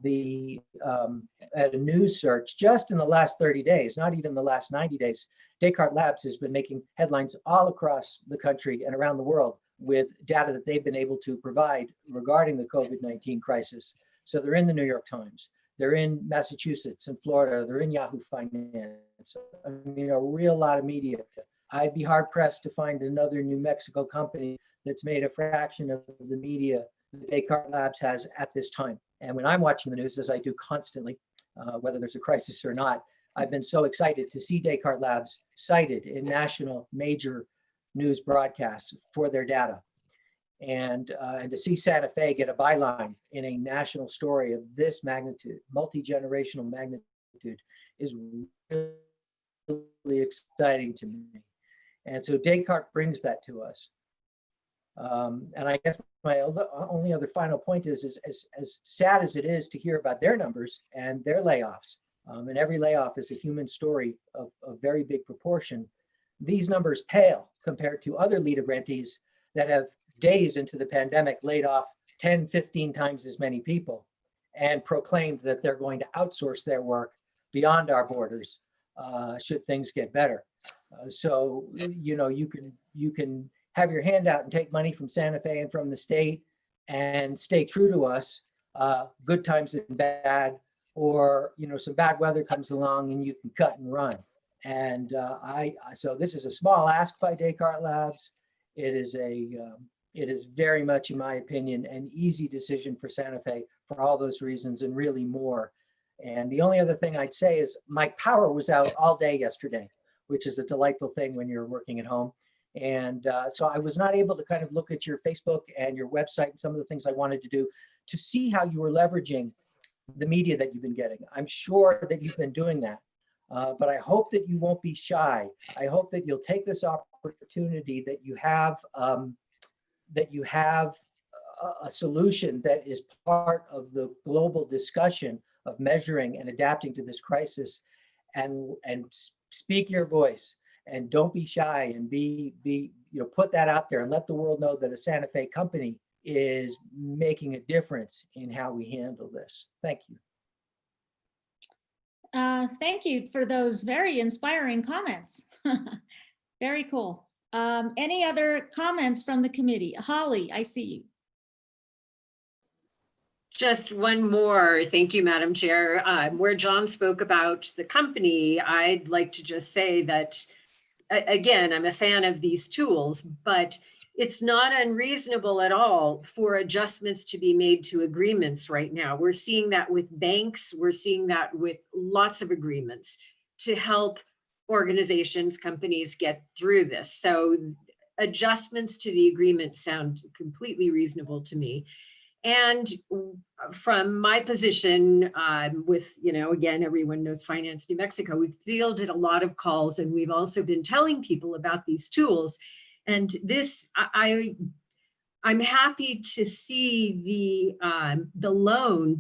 at a news search just in the last 30 days, not even the last 90 days, Decart Labs has been making headlines all across the country and around the world with data that they've been able to provide regarding the COVID-19 crisis. So they're in the New York Times, they're in Massachusetts and Florida, they're in Yahoo Finance. I mean, a real lot of media. I'd be hard pressed to find another New Mexico company that's made a fraction of the media that Decart Labs has at this time. And when I'm watching the news, as I do constantly, whether there's a crisis or not, I've been so excited to see Decart Labs cited in national major news broadcasts for their data. And to see Santa Fe get a byline in a national story of this magnitude, multi-generational magnitude, is really exciting to me. And so Decart brings that to us. And I guess my only other final point is as sad as it is to hear about their numbers and their layoffs, and every layoff is a human story of very big proportion, these numbers pale compared to other LEADER grantees that have days into the pandemic laid off 10, 15 times as many people and proclaimed that they're going to outsource their work beyond our borders should things get better. So, you know, you can have your hand out and take money from Santa Fe and from the state and stay true to us, good times and bad, or, you know, some bad weather comes along and you can cut and run. And so this is a small ask by Decart Labs. It is very much, in my opinion, an easy decision for Santa Fe for all those reasons and really more. And the only other thing I'd say is my power was out all day yesterday, which is a delightful thing when you're working at home. And so I was not able to kind of look at your Facebook and your website and some of the things I wanted to do to see how you were leveraging the media that you've been getting. I'm sure that you've been doing that. But I hope that you won't be shy. I hope that you'll take this opportunity that you have a solution that is part of the global discussion of measuring and adapting to this crisis, and speak your voice and don't be shy and put that out there and let the world know that a Santa Fe company is making a difference in how we handle this. Thank you. Thank you for those very inspiring comments. Very cool. Any other comments from the committee? Holly, I see you. Just one more. Thank you, Madam Chair. Where John spoke about the company, I'd like to just say that, again, I'm a fan of these tools, but it's not unreasonable at all for adjustments to be made to agreements right now. We're seeing that with banks. We're seeing that with lots of agreements to help organizations, companies get through this. So adjustments to the agreement sound completely reasonable to me. And from my position with, again, everyone knows Finance New Mexico, we've fielded a lot of calls, and we've also been telling people about these tools. And this, I'm happy to see the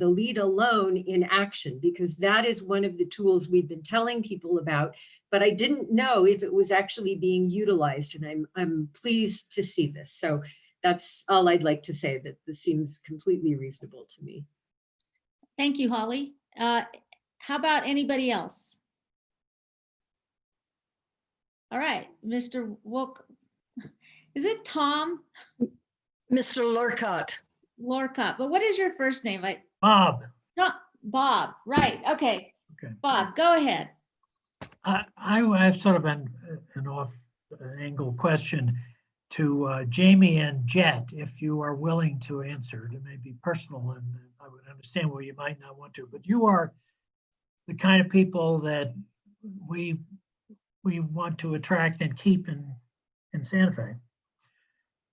lead alone in action, because that is one of the tools we've been telling people about, but I didn't know if it was actually being utilized, and I'm pleased to see this. So that's all I'd like to say, that this seems completely reasonable to me. Thank you, Holly. How about anybody else? All right, Mr. Wilk. Is it Tom? Mr. Lurcott. Lorcott, but what is your first name? Bob. No, Bob, right, okay. Okay. Bob, go ahead. I have sort of an off-angle question to Jamie and Jet, if you are willing to answer. It may be personal, and I would understand where you might not want to, but you are the kind of people that we want to attract and keep in Santa Fe.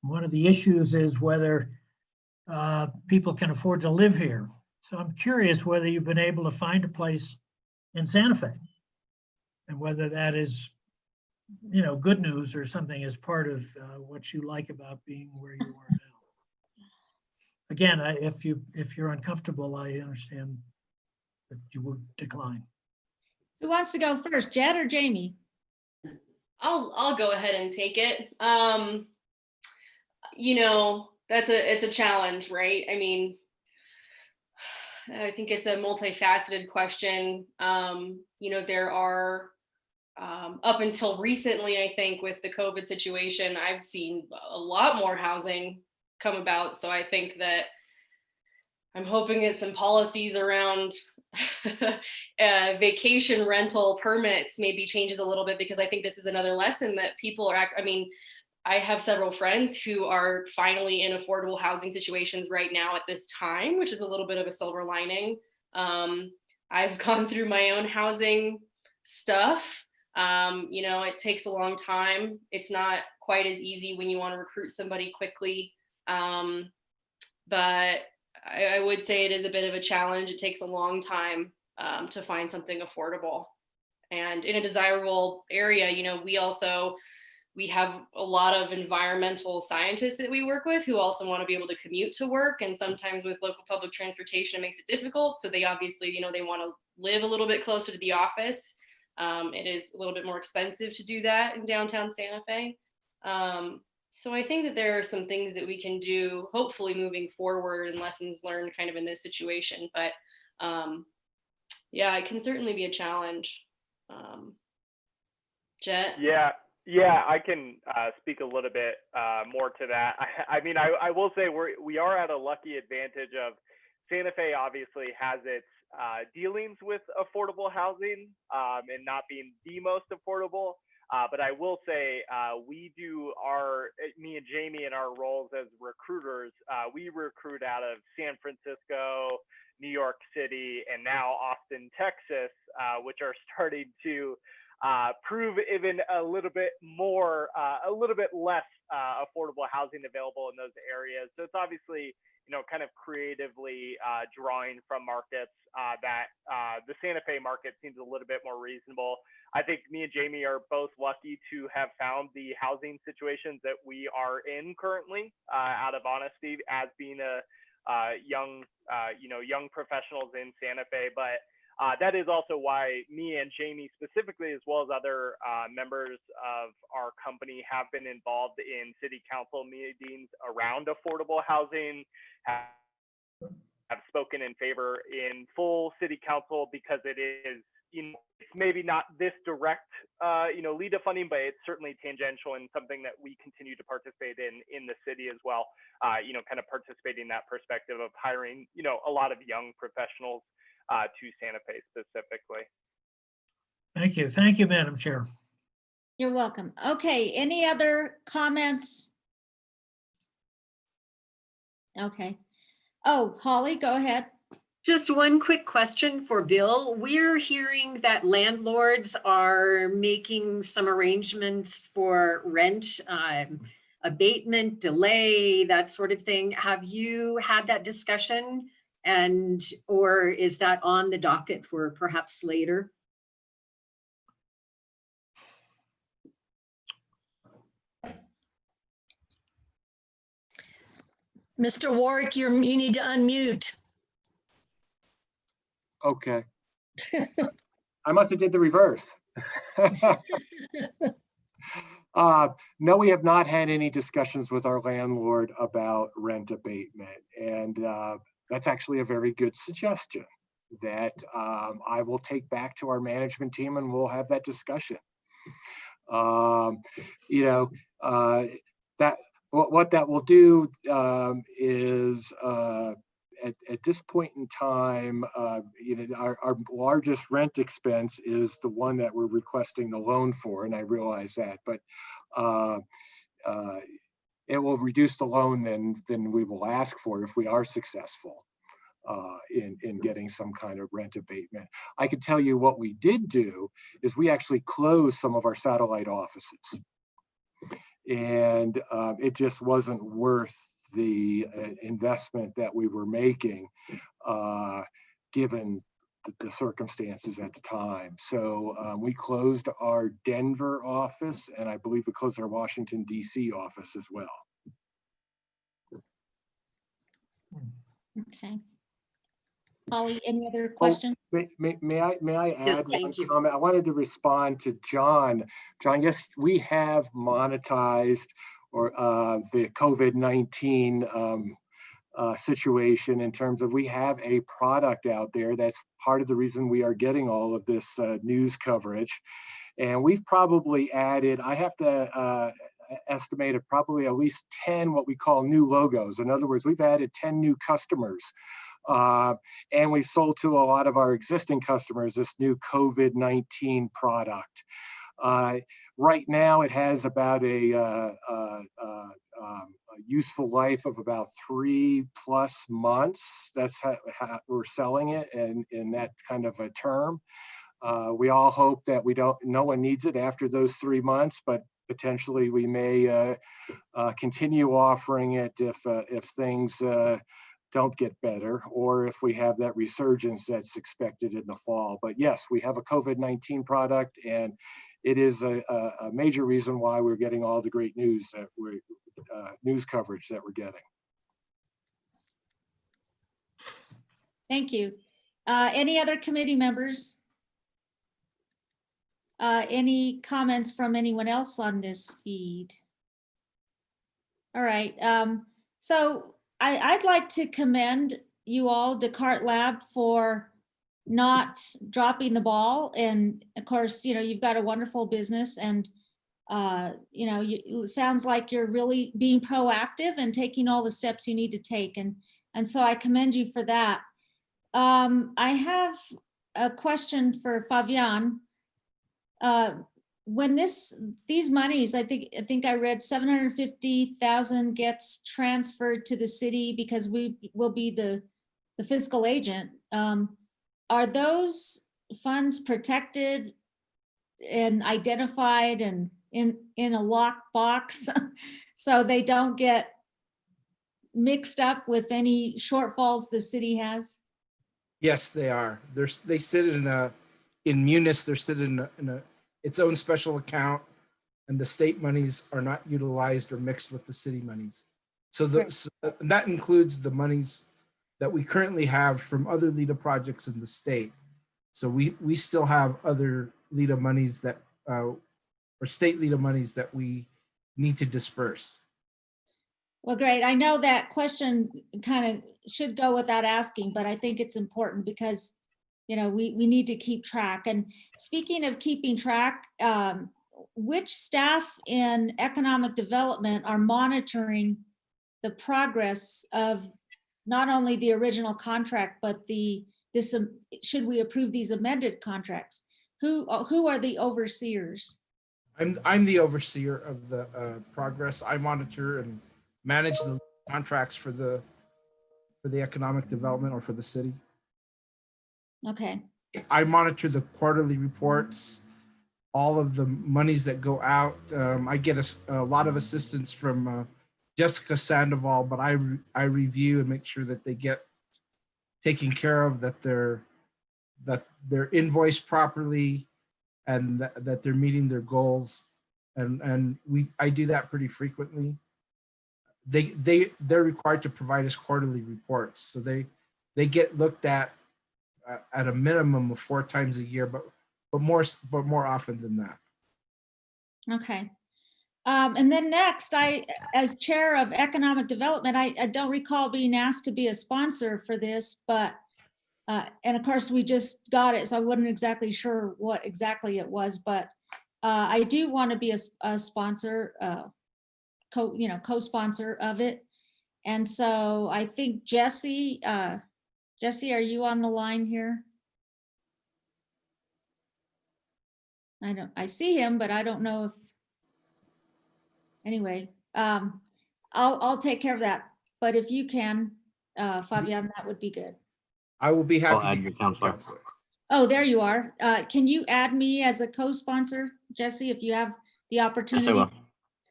One of the issues is whether people can afford to live here. So I'm curious whether you've been able to find a place in Santa Fe, and whether that is, good news or something as part of what you like about being where you are now. Again, if you're uncomfortable, I understand that you would decline. Who wants to go first, Jet or Jamie? I'll go ahead and take it. It's a challenge, right? I mean, I think it's a multifaceted question. There are, up until recently, I think with the COVID situation, I've seen a lot more housing come about. So I think that I'm hoping that some policies around vacation rental permits maybe changes a little bit, because I think this is another lesson that people are, I have several friends who are finally in affordable housing situations right now at this time, which is a little bit of a silver lining. I've gone through my own housing stuff. It takes a long time. It's not quite as easy when you want to recruit somebody quickly. But I would say it is a bit of a challenge. It takes a long time to find something affordable. And in a desirable area, we have a lot of environmental scientists that we work with who also want to be able to commute to work. And sometimes with local public transportation, it makes it difficult. So they obviously, they want to live a little bit closer to the office. It is a little bit more expensive to do that in downtown Santa Fe. So I think that there are some things that we can do, hopefully moving forward, and lessons learned kind of in this situation. But it can certainly be a challenge. Jet? Yeah, I can speak a little bit more to that. I will say we are at a lucky advantage of Santa Fe obviously has its dealings with affordable housing and not being the most affordable. But I will say we do me and Jamie in our roles as recruiters, we recruit out of San Francisco, New York City, and now Austin, Texas, which are starting to prove even a little bit less affordable housing available in those areas. So it's obviously, kind of creatively drawing from markets that the Santa Fe market seems a little bit more reasonable. I think me and Jamie are both lucky to have found the housing situations that we are in currently, out of honesty, as being a young professionals in Santa Fe. But That is also why me and Jamie specifically, as well as other members of our company, have been involved in city council meetings around affordable housing, have spoken in favor in full city council, because it is, it's maybe not this direct, LEDA funding, but it's certainly tangential and something that we continue to participate in the city as well. Kind of participating in that perspective of hiring, a lot of young professionals to Santa Fe specifically. Thank you. Thank you, Madam Chair. You're welcome. Okay, any other comments? Okay. Oh, Holly, go ahead. Just one quick question for Bill. We're hearing that landlords are making some arrangements for rent abatement, delay, that sort of thing. Have you had that discussion? Or is that on the docket for perhaps later? Mr. Warwick, you need to unmute. Okay. I must have did the reverse. No, we have not had any discussions with our landlord about rent abatement. And that's actually a very good suggestion that I will take back to our management team, and we'll have that discussion. What that will do is at this point in time, our largest rent expense is the one that we're requesting the loan for, and I realize that, but it will reduce the loan than we will ask for if we are successful in getting some kind of rent abatement. I can tell you what we did do is we actually closed some of our satellite offices, and it just wasn't worth the investment that we were making given the circumstances at the time. So we closed our Denver office, and I believe we closed our Washington, D.C. office as well. Okay. Holly, any other questions? May I add one thank you. comment? I wanted to respond to John. John, yes, we have monetized or the COVID-19 situation in terms of we have a product out there. That's part of the reason we are getting all of this news coverage. And we've probably added, I have to estimate it, probably at least 10 what we call new logos. In other words, we've added 10 new customers. And we sold to a lot of our existing customers this new COVID-19 product. Right now, it has about a useful life of about 3+ months. That's how we're selling it, and in that kind of a term. We all hope that no one needs it after those 3 months, but potentially we may continue offering it if things don't get better, or if we have that resurgence that's expected in the fall. But yes, we have a COVID-19 product, and it is a major reason why we're getting all the great news that news coverage that we're getting. Thank you. Any other committee members? Any comments from anyone else on this feed? All right. So I'd like to commend you all, Decart Lab, for not dropping the ball. And of course, you've got a wonderful business, and it sounds like you're really being proactive and taking all the steps you need to take. And so I commend you for that. I have a question for Fabian. When these monies, I think I read 750,000 gets transferred to the city because we will be the fiscal agent. Are those funds protected and identified and in a locked box so they don't get mixed up with any shortfalls the city has? Yes, they are. They sit in Munis. They're sitting in its own special account, and the state monies are not utilized or mixed with the city monies. So that includes the monies that we currently have from other LEDA projects in the state. So we still have other LEDA monies that, or state LEDA monies that we need to disperse. Well, great. I know that question kind of should go without asking, but I think it's important because, you know, we need to keep track. And speaking of keeping track, which staff in economic development are monitoring the progress of not only the original contract, but should we approve these amended contracts? Who are the overseers? I'm the overseer of the progress. I monitor and manage the contracts for the economic development or for the city. Okay. I monitor the quarterly reports, all of the monies that go out. I get a lot of assistance from Jessica Sandoval, but I review and make sure that they get taken care of, that they're invoiced properly, and that they're meeting their goals. And I do that pretty frequently. They're required to provide us quarterly reports, so they get looked at a minimum of 4 times a year, but more often than that. Okay. And then next, as chair of economic development, I don't recall being asked to be a sponsor for this, but, and of course we just got it, so I wasn't exactly sure what exactly it was, but I do want to be a sponsor, co-sponsor of it. And so I think Jesse, are you on the line here? I see him, but I don't know if, anyway, I'll take care of that. But if you can, Fabian, that would be good. I will be happy. I'll add your counselor. Oh, there you are. Can you add me as a co-sponsor, Jesse, if you have the opportunity? Yes, I will.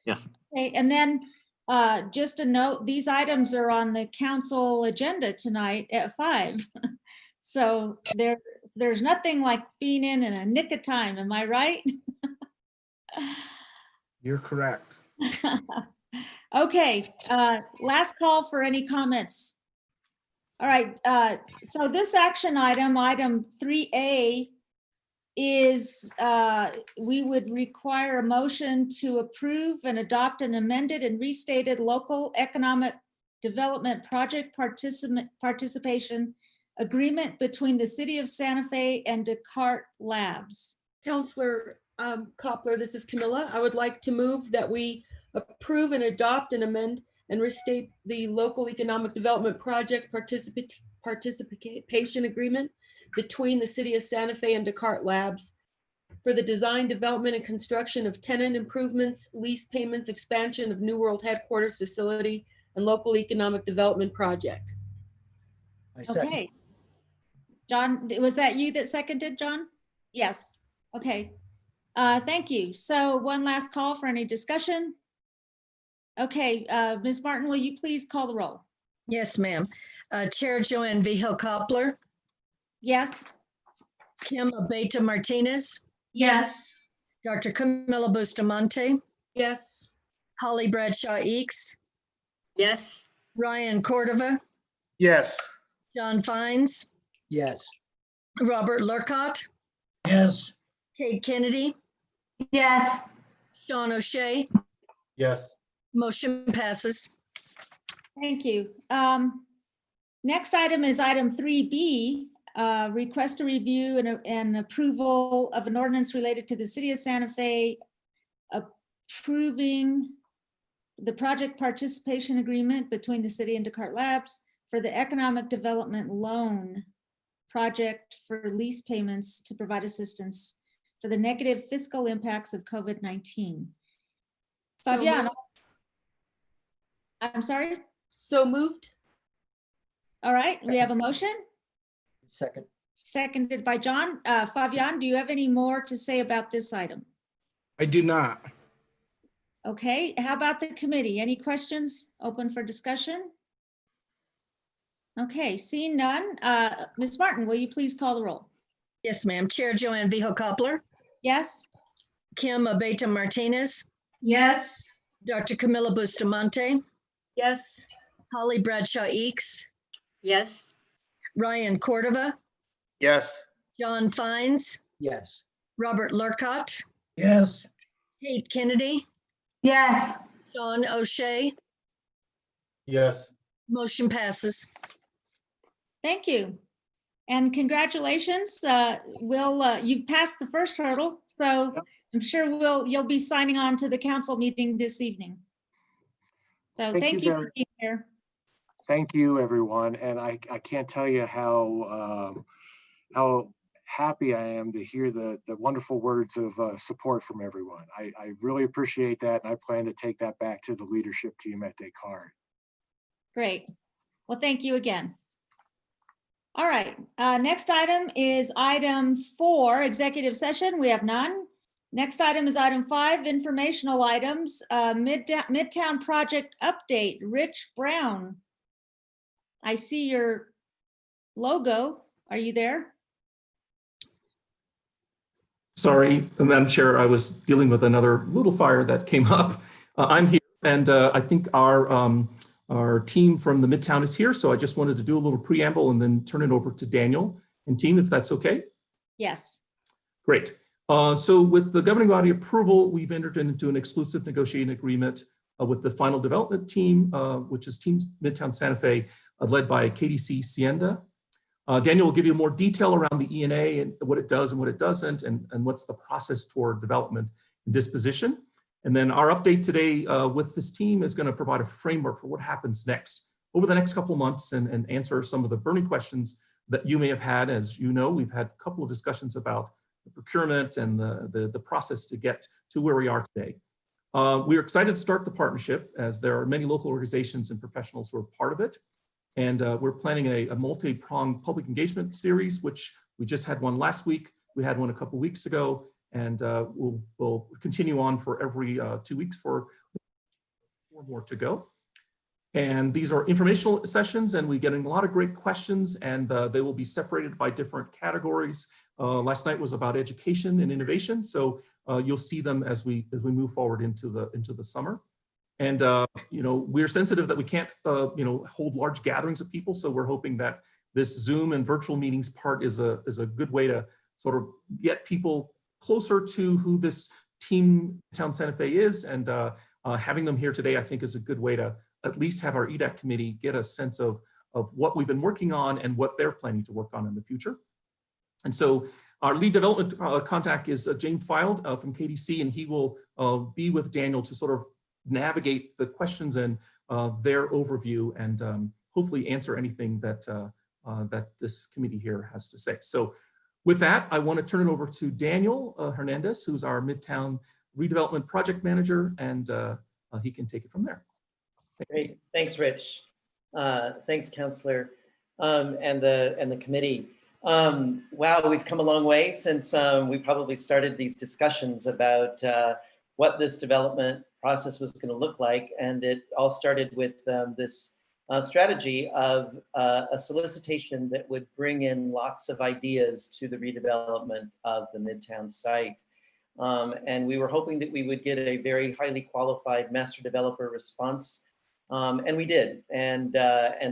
Yes. Okay, and then just a note, these items are on the council agenda tonight at 5. So there's nothing like being in a nick of time, am I right? You're correct. Okay, last call for any comments. All right, so this action item 3A, is we would require a motion to approve and adopt an amended and restated local economic development project participation agreement between the city of Santa Fe and Decart Labs. Counselor Koppler, this is Camilla. I would like to move that we approve and adopt and amend and restate the local economic development project participation agreement between the city of Santa Fe and Decart Labs for the design, development, and construction of tenant improvements, lease payments, expansion of New World headquarters facility, and local economic development project. I second. Okay. John, was that you that seconded, John? Yes. Okay. Thank you. So one last call for any discussion. Okay, Ms. Martin, will you please call the roll? Yes, ma'am. Chair Joanne Vihil Koppler, Yes. Kim Abeta Martinez, Yes. Dr. Camilla Bustamante, Yes. Holly Bradshaw Eakes, Yes. Ryan Cordova, Yes. John Fines, Yes. Robert Lurcott, Yes. Kate Kennedy, Yes. Sean O'Shea. Yes. Motion passes. Thank you. Next item is item 3B, request a review and approval of an ordinance related to the city of Santa Fe approving the project participation agreement between the city and Decart Labs for the economic development loan project for lease payments to provide assistance for the negative fiscal impacts of COVID-19. Fabian, I'm sorry? So moved. All right, we have a motion, Second. seconded by John. Fabian, do you have any more to say about this item? I do not. Okay, how about the committee? Any questions? Open for discussion? Okay, seeing none. Ms. Martin, will you please call the roll? Yes, ma'am. Chair Joanne Vihil Koppler, Yes? Kim Abeta Martinez, Yes. Dr. Camilla Bustamante, Yes. Holly Bradshaw Eakes, Yes. Ryan Cordova, Yes. John Fines, Yes. Robert Lurcott, Yes. Kate Kennedy, Yes. Sean O'Shea. Yes. Motion passes. Thank you. And congratulations. You've passed the first hurdle, so Yep. I'm sure you'll be signing on to the council meeting this evening. So thank you for being here. Thank you, everyone. And I can't tell you how happy I am to hear the wonderful words of support from everyone. I really appreciate that, and I plan to take that back to the leadership team at Decart. Great. Well, thank you again. All right, next item is item 4, executive session. We have none. Next item is item 5, informational items, Midtown project update. Rich Brown. I see your logo. Are you there? Sorry, Madam Chair, I was dealing with another little fire that came up. I'm here, and I think our team from the Midtown is here, so I just wanted to do a little preamble and then turn it over to Daniel and team, if that's okay. Yes. Great. So with the governing body approval, we've entered into an exclusive negotiating agreement with the final development team, which is Team Midtown Santa Fe, led by KDC Sienda. Daniel will give you more detail around the ENA and what it does and what it doesn't, and what's the process toward development and disposition. And then our update today with this team is going to provide a framework for what happens next over the next couple of months and answer some of the burning questions that you may have had. As you know, we've had a couple of discussions about the procurement and the process to get to where we are today. We're excited to start the partnership, as there are many local organizations and professionals who are part of it. And we're planning a multi-pronged public engagement series, which we just had one last week. We had one a couple of weeks ago, and we'll continue on for every 2 weeks for 4 more to go. And these are informational sessions, and we're getting a lot of great questions, and they will be separated by different categories. Last night was about education and innovation, so you'll see them as we move forward into the summer. And we're sensitive that we can't hold large gatherings of people, so we're hoping that this Zoom and virtual meetings part is a good way to sort of get people closer to who this Team Town Santa Fe is, and having them here today, I think, is a good way to at least have our EDAC committee get a sense of what we've been working on and what they're planning to work on in the future. And so our lead development contact is James Filed from KDC, and he will be with Daniel to sort of navigate the questions and their overview, and hopefully answer anything that this committee here has to say. So with that, I want to turn it over to Daniel Hernandez, who's our Midtown Redevelopment Project Manager, and he can take it from there. Great, thanks, Rich. Thanks, Councilor, and the committee. Wow, we've come a long way since we probably started these discussions about what this development process was going to look like, and it all started with this strategy of a solicitation that would bring in lots of ideas to the redevelopment of the Midtown site. And we were hoping that we would get a very highly qualified master developer response, and we did. And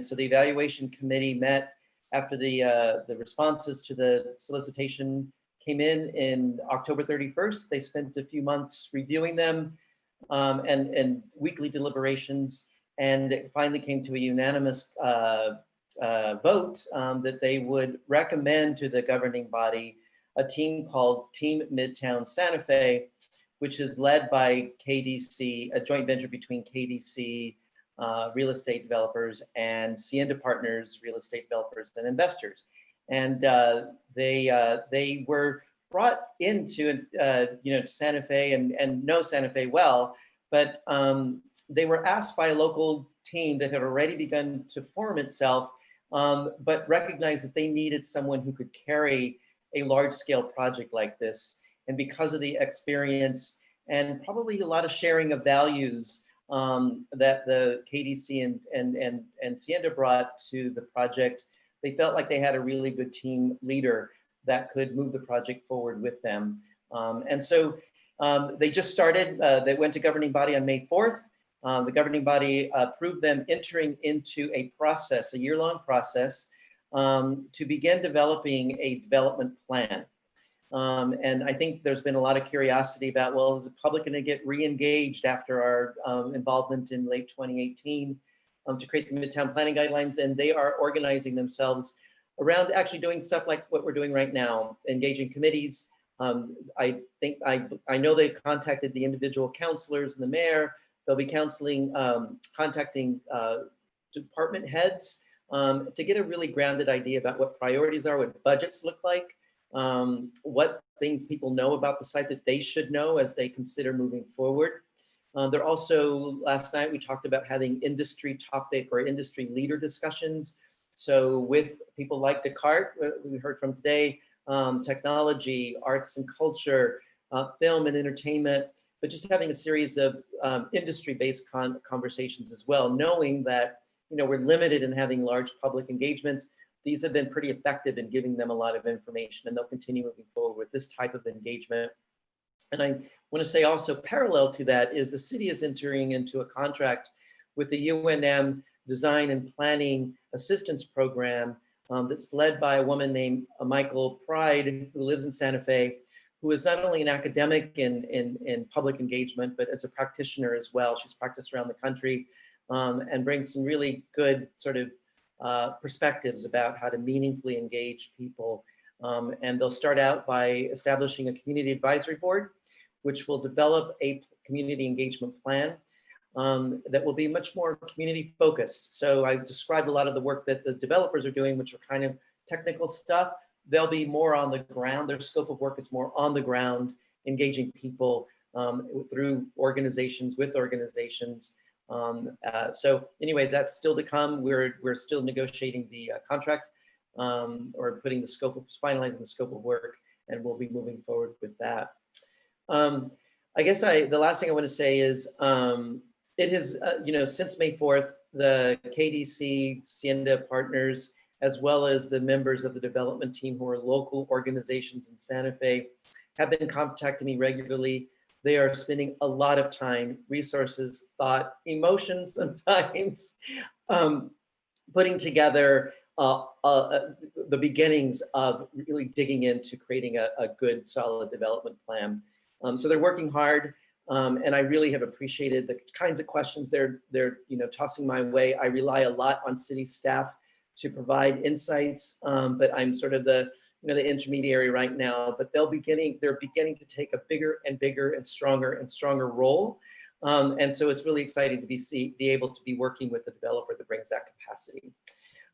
so the evaluation committee met after the responses to the solicitation came in October 31st. They spent a few months reviewing them and weekly deliberations, and it finally came to a unanimous vote that they would recommend to the governing body a team called Team Midtown Santa Fe, which is led by KDC, a joint venture between KDC real estate developers and Sienda Partners, real estate developers and investors. And they were brought into Santa Fe and know Santa Fe well, but they were asked by a local team that had already begun to form itself, but recognized that they needed someone who could carry a large-scale project like this. And because of the experience and probably a lot of sharing of values that the KDC and Sienda brought to the project, they felt like they had a really good team leader that could move the project forward with them. And so they just started, they went to governing body on May 4th. The governing body approved them entering into a process, a year-long process, to begin developing a development plan. And I think there's been a lot of curiosity about, well, is the public going to get re-engaged after our involvement in late 2018 to create the Midtown Planning Guidelines? And they are organizing themselves around actually doing stuff like what we're doing right now, engaging committees. I know they've contacted the individual councilors and the mayor. They'll be contacting department heads to get a really grounded idea about what priorities are, what budgets look like, what things people know about the site that they should know as they consider moving forward. They're also, last night we talked about having industry topic or industry leader discussions. So with people like Decart, we heard from today, technology, arts and culture, film and entertainment, but just having a series of industry-based conversations as well, knowing that we're limited in having large public engagements. These have been pretty effective in giving them a lot of information, and they'll continue moving forward with this type of engagement. And I want to say also parallel to that is the city is entering into a contract with the UNM Design and Planning Assistance Program that's led by a woman named Michael Pride, who lives in Santa Fe, who is not only an academic in public engagement, but as a practitioner as well. She's practiced around the country and brings some really good sort of perspectives about how to meaningfully engage people. And they'll start out by establishing a community advisory board, which will develop a community engagement plan that will be much more community focused. So I described a lot of the work that the developers are doing, which are kind of technical stuff. They'll be more on the ground. Their scope of work is more on the ground, engaging people through organizations, with organizations. So anyway, that's still to come. We're still negotiating the contract or putting the scope of, finalizing the scope of work, and we'll be moving forward with that. I guess the last thing I want to say is it has, since May 4th, the KDC, Sienda partners, as well as the members of the development team who are local organizations in Santa Fe, have been contacting me regularly. They are spending a lot of time, resources, thought, emotions sometimes, putting together the beginnings of really digging into creating a good, solid development plan. So they're working hard, and I really have appreciated the kinds of questions they're tossing my way. I rely a lot on city staff to provide insights, but I'm sort of the intermediary right now. But they're beginning to take a bigger and bigger and stronger role, and so it's really exciting to be able to be working with the developer that brings that capacity.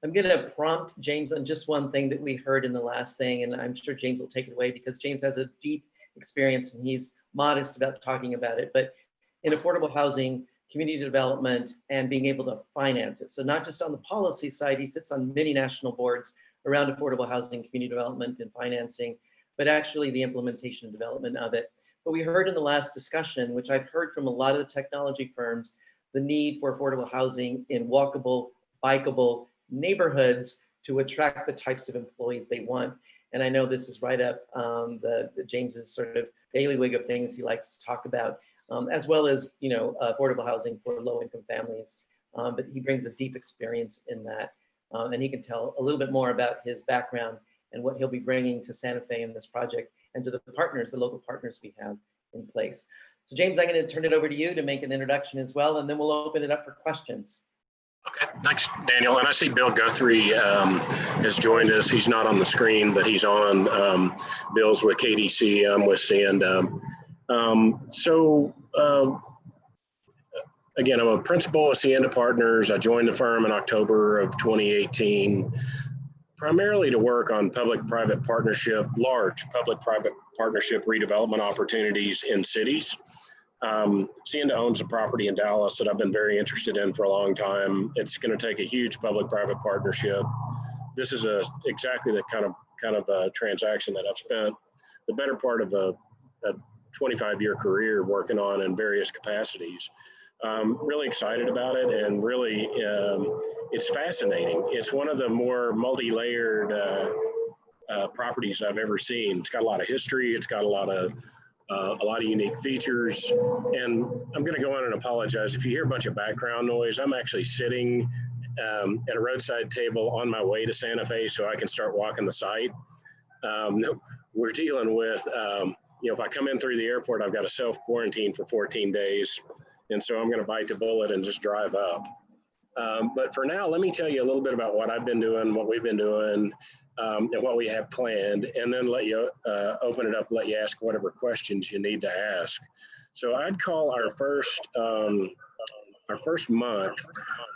I'm going to prompt James on just one thing that we heard in the last thing, and I'm sure James will take it away because James has a deep experience and he's modest about talking about it. But in affordable housing, community development, and being able to finance it. So not just on the policy side, he sits on many national boards around affordable housing, community development, and financing, but actually the implementation and development of it. But we heard in the last discussion, which I've heard from a lot of the technology firms, the need for affordable housing in walkable, bikeable neighborhoods to attract the types of employees they want. And I know this is right up the James's sort of bailiwick of things he likes to talk about, as well as affordable housing for low-income families. But he brings a deep experience in that, and he can tell a little bit more about his background and what he'll be bringing to Santa Fe in this project and to the partners, the local partners we have in place. So James, I'm going to turn it over to you to make an introduction as well, and then we'll open it up for questions. Okay, thanks, Daniel. And I see Bill Guthrie has joined us. He's not on the screen, but he's on. Bill's with KDC. I'm with Sienda. Again, I'm a principal of Sienda Partners. I joined the firm in October of 2018, primarily to work on public-private partnership, large public-private partnership redevelopment opportunities in cities. Sienda owns a property in Dallas that I've been very interested in for a long time. It's going to take a huge public-private partnership. This is exactly the kind of transaction that I've spent the better part of a 25-year career working on in various capacities. Really excited about it, and really it's fascinating. It's one of the more multi-layered properties I've ever seen. It's got a lot of history. It's got a lot of unique features. And I'm going to go on and apologize if you hear a bunch of background noise. I'm actually sitting at a roadside table on my way to Santa Fe so I can start walking the site. We're dealing with, if I come in through the airport, I've got to self-quarantine for 14 days. And so I'm going to bite the bullet and just drive up. But for now, let me tell you a little bit about what I've been doing, what we've been doing, and what we have planned, and then let you open it up, let you ask whatever questions you need to ask. So I'd call our first month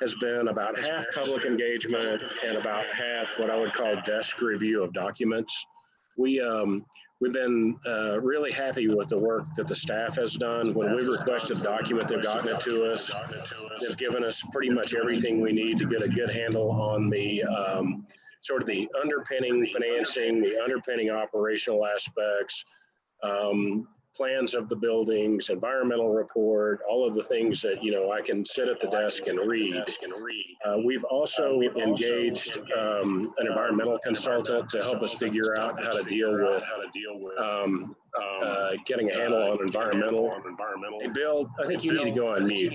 has been about half public engagement and about half what I would call desk review of documents. We've been really happy with the work that the staff has done. When we requested a document, they've gotten it to us. They've given us pretty much everything we need to get a good handle on the sort of the underpinning financing, the underpinning operational aspects, plans of the buildings, environmental report, all of the things that, I can sit at the desk and read. We've also engaged an environmental consultant to help us figure out how to deal with getting a handle on environmental. Hey, Bill, I think you need to go on mute.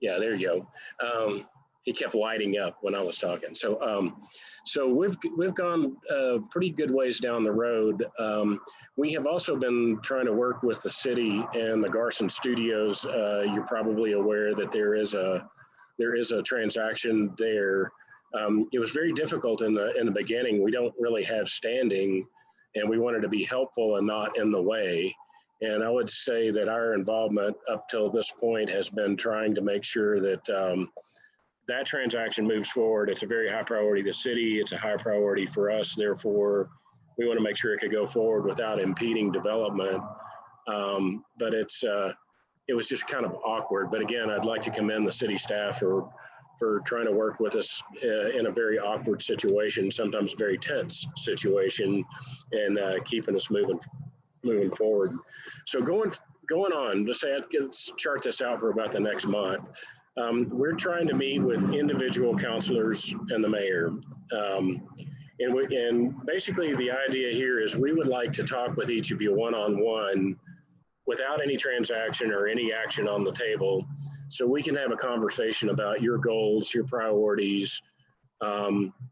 Yeah, there you go. He kept lighting up when I was talking. So we've gone pretty good ways down the road. We have also been trying to work with the city and the Garson Studios. You're probably aware that there is a transaction there. It was very difficult in the beginning. We don't really have standing, and we wanted to be helpful and not in the way. And I would say that our involvement up till this point has been trying to make sure that that transaction moves forward. It's a very high priority to the city. It's a high priority for us. Therefore, we want to make sure it could go forward without impeding development. But it was just kind of awkward. But again, I'd like to commend the city staff for trying to work with us in a very awkward situation, sometimes very tense situation, and keeping us moving forward. So going on, let's chart this out for about the next month. We're trying to meet with individual councilors and the mayor. And basically the idea here is we would like to talk with each of you one-on-one without any transaction or any action on the table, so we can have a conversation about your goals, your priorities,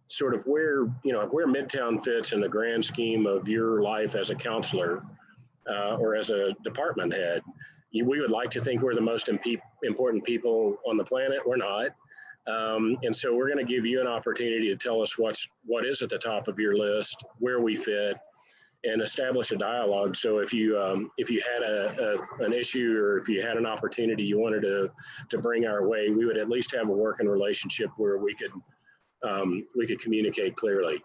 sort of where Midtown fits in the grand scheme of your life as a counselor or as a department head. We would like to think we're the most important people on the planet. We're not. And so we're going to give you an opportunity to tell us what is at the top of your list, where we fit, and establish a dialogue. So if you had an issue, or if you had an opportunity you wanted to bring our way, we would at least have a working relationship where we could communicate clearly.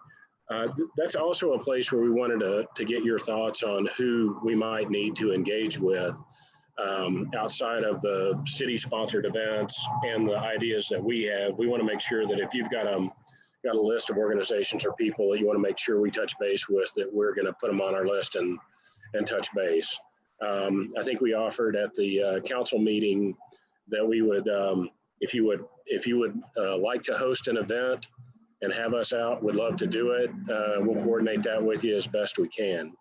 That's also a place where we wanted to get your thoughts on who we might need to engage with. Outside of the city-sponsored events and the ideas that we have, we want to make sure that if you've got a list of organizations or people that you want to make sure we touch base with, that we're going to put them on our list and touch base. I think we offered at the council meeting that we would, if you would like to host an event and have us out, we'd love to do it. We'll coordinate that with you as best we can.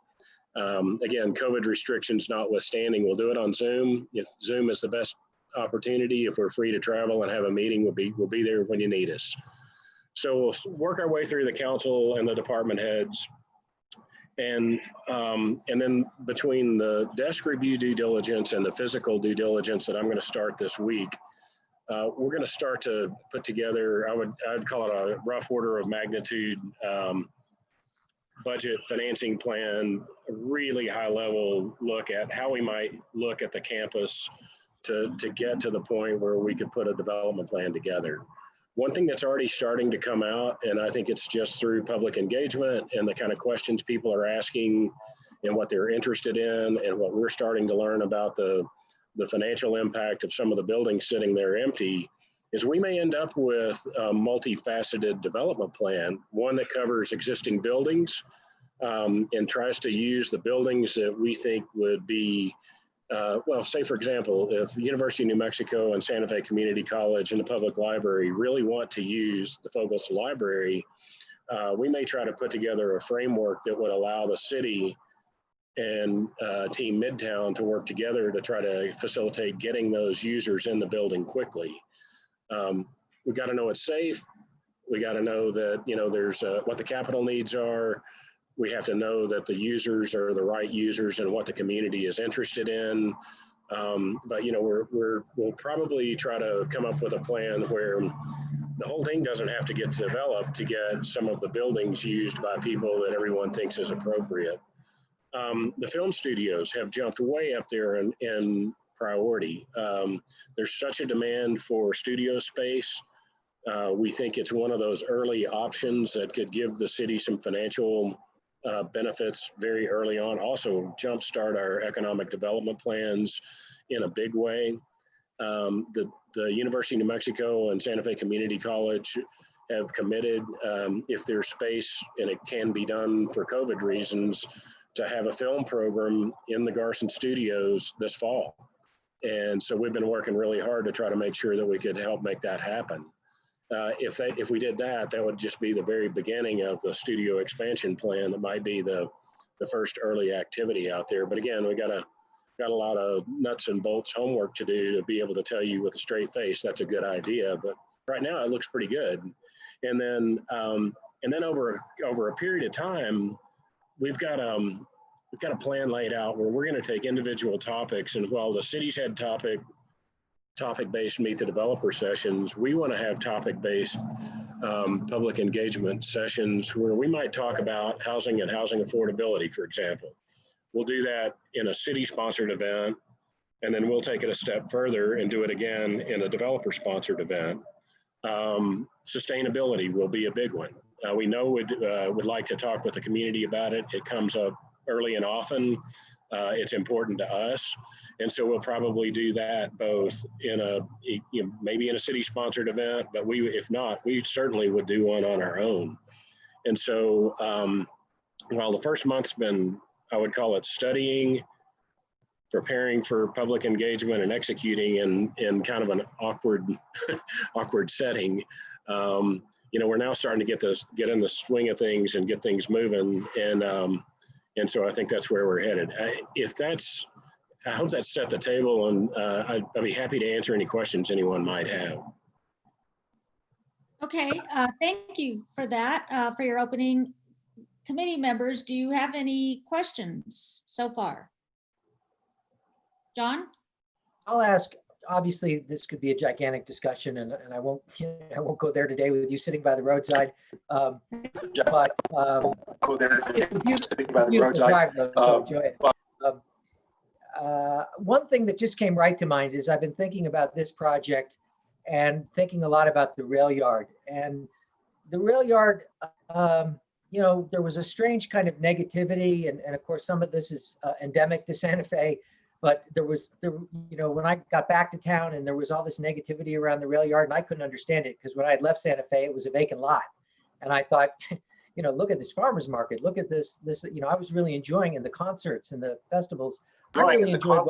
Again, COVID restrictions notwithstanding, we'll do it on Zoom. If Zoom is the best opportunity, if we're free to travel and have a meeting, we'll be there when you need us. So we'll work our way through the council and the department heads. And then between the desk review due diligence and the physical due diligence that I'm going to start this week, we're going to start to put together, I'd call it a rough order of magnitude budget financing plan, a really high level look at how we might look at the campus to get to the point where we could put a development plan together. One thing that's already starting to come out, and I think it's just through public engagement and the kind of questions people are asking and what they're interested in, and what we're starting to learn about the financial impact of some of the buildings sitting there empty, is we may end up with a multifaceted development plan, one that covers existing buildings and tries to use the buildings that we think would be, well, say for example, if the University of New Mexico and Santa Fe Community College and the public library really want to use the Fogels Library, we may try to put together a framework that would allow the city and Team Midtown to work together to try to facilitate getting those users in the building quickly. we got to know it's safe. We got to know that, you know, there's what the capital needs are. We have to know that the users are the right users and what the community is interested in. But, you know, we'll probably try to come up with a plan where the whole thing doesn't have to get developed to get some of the buildings used by people that everyone thinks is appropriate. The film studios have jumped way up there in priority. There's such a demand for studio space. We think it's one of those early options that could give the city some financial benefits very early on. Also jumpstart our economic development plans in a big way. The University of New Mexico and Santa Fe Community College have committed, if there's space and it can be done for COVID reasons, to have a film program in the Garson Studios this fall. And so we've been working really hard to try to make sure that we could help make that happen. If we did that, that would just be the very beginning of the studio expansion plan. That might be the first early activity out there. But again, we got a lot of nuts and bolts homework to do to be able to tell you with a straight face that's a good idea. But right now it looks pretty good. And then over a period of time, we've got a plan laid out where we're going to take individual topics, and while the city's had topic-based meet the developer sessions, we want to have topic-based public engagement sessions where we might talk about housing and housing affordability, for example. We'll do that in a city-sponsored event, and then we'll take it a step further and do it again in a developer-sponsored event. Sustainability will be a big one. We know would like to talk with the community about it. It comes up early and often. It's important to us. And so we'll probably do that both in maybe in a city-sponsored event, but if not, we certainly would do one on our own. And so while the first month's been, I would call it studying, preparing for public engagement and executing in kind of an awkward setting. You know, we're now starting to get in the swing of things and get things moving. And so I think that's where we're headed. I hope that set the table, and I'd be happy to answer any questions anyone might have. Okay, thank you for that, for your opening. Committee members, do you have any questions so far? John? I'll ask, obviously this could be a gigantic discussion, and I won't go there today with you sitting by the roadside. But it's a beautiful drive, though, so enjoy it. One thing that just came right to mind is I've been thinking about this project and thinking a lot about the rail yard. And the rail yard, you know, there was a strange kind of negativity, and of course some of this is endemic to Santa Fe. But you know, when I got back to town and there was all this negativity around the rail yard, and I couldn't understand it because when I had left Santa Fe, it was a vacant lot. And I thought, you know, look at this farmer's market, look at this, you know, I was really enjoying the concerts and the festivals. I really enjoyed what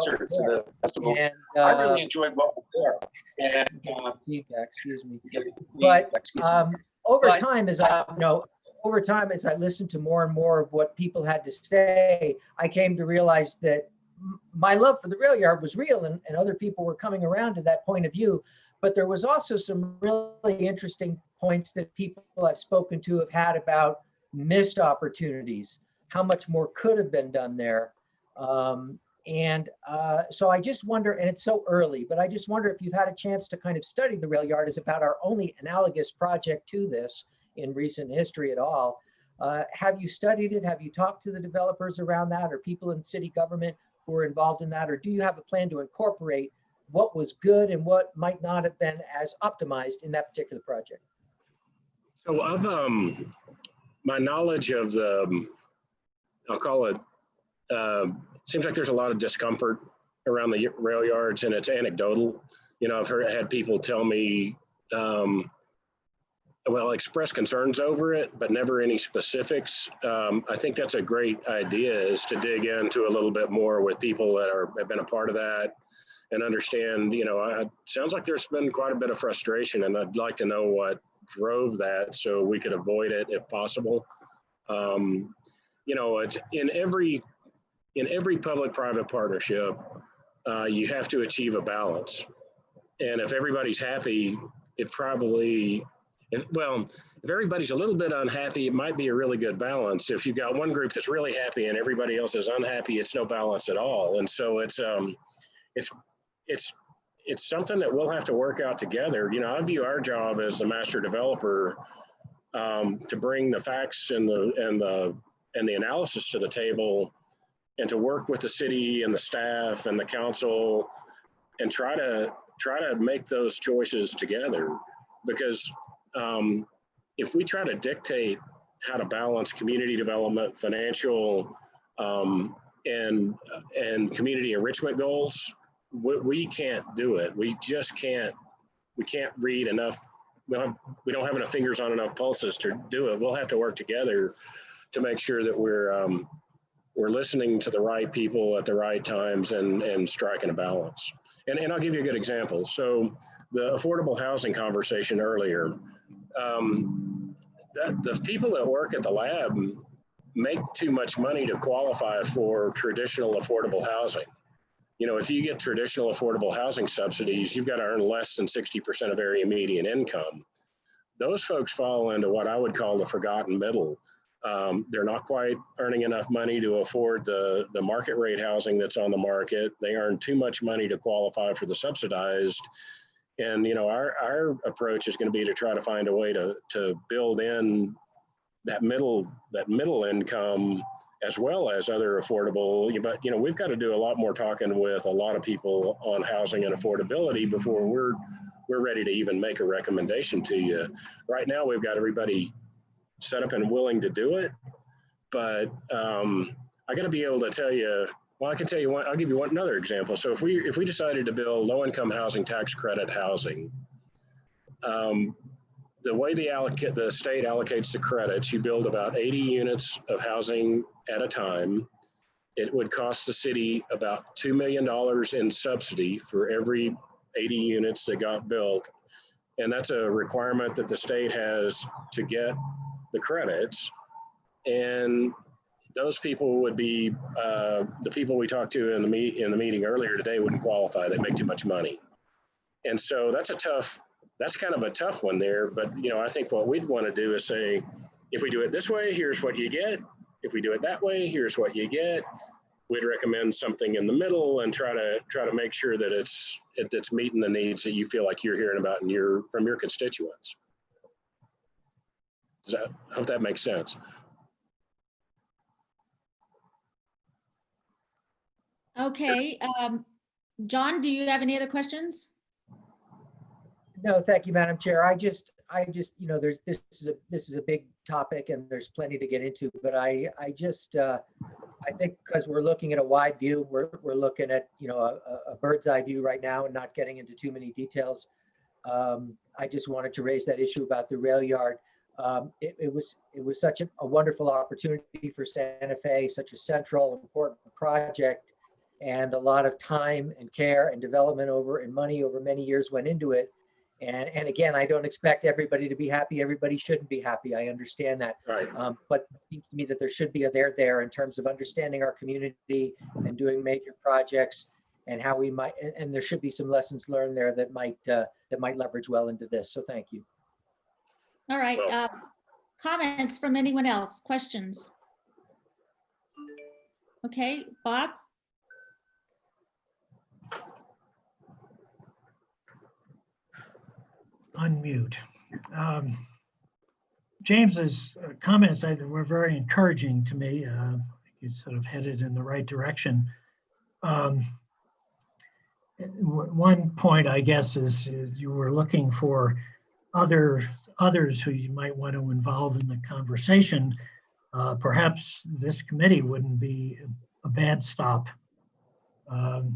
was there. And feedback, excuse me. But over time, as I listened to more and more of what people had to say, I came to realize that my love for the rail yard was real, and other people were coming around to that point of view. But there was also some really interesting points that people I've spoken to have had about missed opportunities, how much more could have been done there. So I just wonder, and it's so early, but I just wonder if you've had a chance to kind of study the rail yard as about our only analogous project to this in recent history at all. Have you studied it? Have you talked to the developers around that, or people in city government who are involved in that? Or do you have a plan to incorporate what was good and what might not have been as optimized in that particular project? So of my knowledge of the, I'll call it, seems like there's a lot of discomfort around the rail yards, and it's anecdotal. You know, I've had people tell me, well, express concerns over it, but never any specifics. I think that's a great idea, is to dig into a little bit more with people that have been a part of that and understand, you know, it sounds like there's been quite a bit of frustration, and I'd like to know what drove that so we could avoid it if possible. You know, in every public-private partnership, you have to achieve a balance. And if everybody's happy, it probably, well, if everybody's a little bit unhappy, it might be a really good balance. If you've got one group that's really happy and everybody else is unhappy, it's no balance at all. And so it's something that we'll have to work out together. You know, I view our job as the master developer to bring the facts and the analysis to the table, and to work with the city and the staff and the council and try to make those choices together. Because if we try to dictate how to balance community development, financial, and community enrichment goals, we can't do it. We just can't. We can't read enough. We don't have enough fingers on enough pulses to do it. We'll have to work together to make sure that we're listening to the right people at the right times and striking a balance. And I'll give you a good example. So the affordable housing conversation earlier, the people that work at the lab make too much money to qualify for traditional affordable housing. You know, if you get traditional affordable housing subsidies, you've got to earn less than 60% of area median income. Those folks fall into what I would call the forgotten middle. They're not quite earning enough money to afford the market rate housing that's on the market. They earn too much money to qualify for the subsidized. And, you know, our approach is going to be to try to find a way to build in that middle income as well as other affordable. But, you know, we've got to do a lot more talking with a lot of people on housing and affordability before we're ready to even make a recommendation to you. Right now, we've got everybody set up and willing to do it, but I got to be able to tell you. Well, I can tell you one. I'll give you another example. So if we decided to build low-income housing tax credit housing, the way the state allocates the credits, you build about 80 units of housing at a time. It would cost the city about $2 million in subsidy for every 80 units that got built, and that's a requirement that the state has to get the credits. And those people would be the people we talked to in the meeting earlier today wouldn't qualify. They make too much money, and so that's kind of a tough one there. But you know, I think what we'd want to do is say, if we do it this way, here's what you get. If we do it that way, here's what you get. We'd recommend something in the middle and try to make sure that it's meeting the needs that you feel like you're hearing about from your constituents. I hope that makes sense. Okay, John, do you have any other questions? No, thank you, Madam Chair. I just, you know, this is a big topic and there's plenty to get into, but I think because we're looking at a wide view, we're looking at, you know, a bird's eye view right now and not getting into too many details. I just wanted to raise that issue about the rail yard. It was such a wonderful opportunity for Santa Fe, such a central, important project, and a lot of time and care and development and money over many years went into it. And again, I don't expect everybody to be happy. Everybody shouldn't be happy. I understand that. Right. But it seems to me that there should be a there in terms of understanding our community and doing major projects and how we might, and there should be some lessons learned there that might leverage well into this. So thank you. All right, comments from anyone else? Questions? Okay, Bob? Unmute. James's comments were very encouraging to me. He sort of headed in the right direction. One point, I guess, is you were looking for others who you might want to involve in the conversation. Perhaps this committee wouldn't be a bad stop. And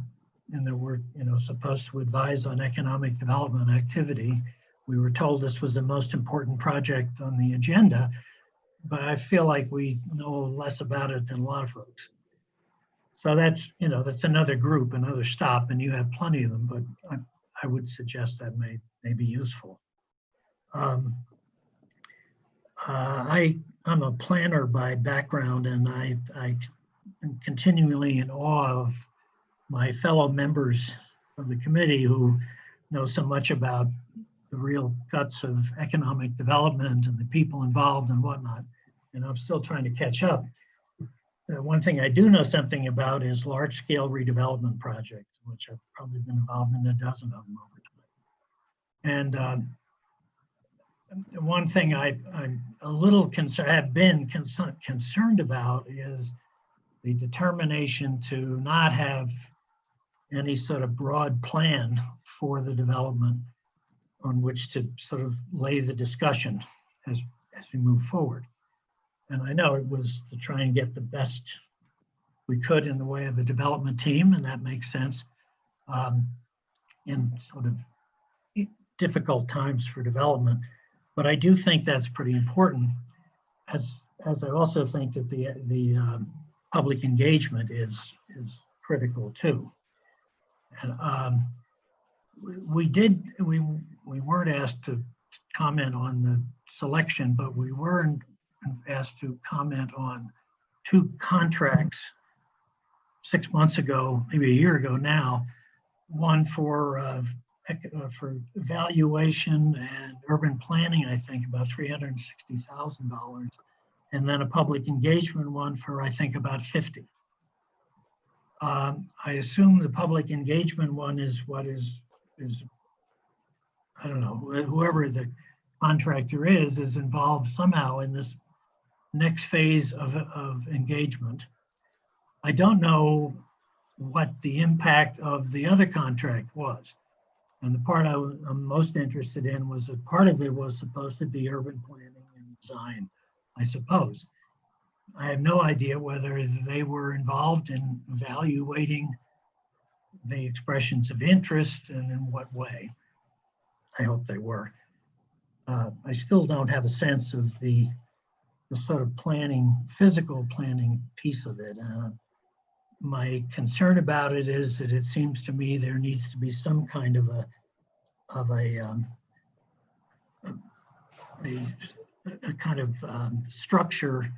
that we're, you know, supposed to advise on economic development activity. We were told this was the most important project on the agenda, but I feel like we know less about it than a lot of folks. So that's, you know, that's another group, another stop, and you have plenty of them, but I would suggest that may be useful. I'm a planner by background, and I am continually in awe of my fellow members of the committee who know so much about the real guts of economic development and the people involved and whatnot. And I'm still trying to catch up. One thing I do know something about is large-scale redevelopment projects, which I've probably been involved in a dozen of them over time. And one thing I'm a little have been concerned about is the determination to not have any sort of broad plan for the development on which to sort of lay the discussion as we move forward. And I know it was to try and get the best we could in the way of a development team, and that makes sense in sort of difficult times for development. But I do think that's pretty important, as I also think that the public engagement is critical too. And we weren't asked to comment on the selection, but we were asked to comment on 2 contracts 6 months ago, maybe a year ago now. One for evaluation and urban planning, I think about $360,000, and then a public engagement one for I think about $50,000. I assume the public engagement one is what is I don't know, whoever the contractor is involved somehow in this next phase of engagement. I don't know what the impact of the other contract was. And the part I'm most interested in was that part of it was supposed to be urban planning and design, I suppose. I have no idea whether they were involved in evaluating the expressions of interest and in what way. I hope they were. I still don't have a sense of the sort of planning, physical planning piece of it. My concern about it is that it seems to me there needs to be some kind of a kind of structure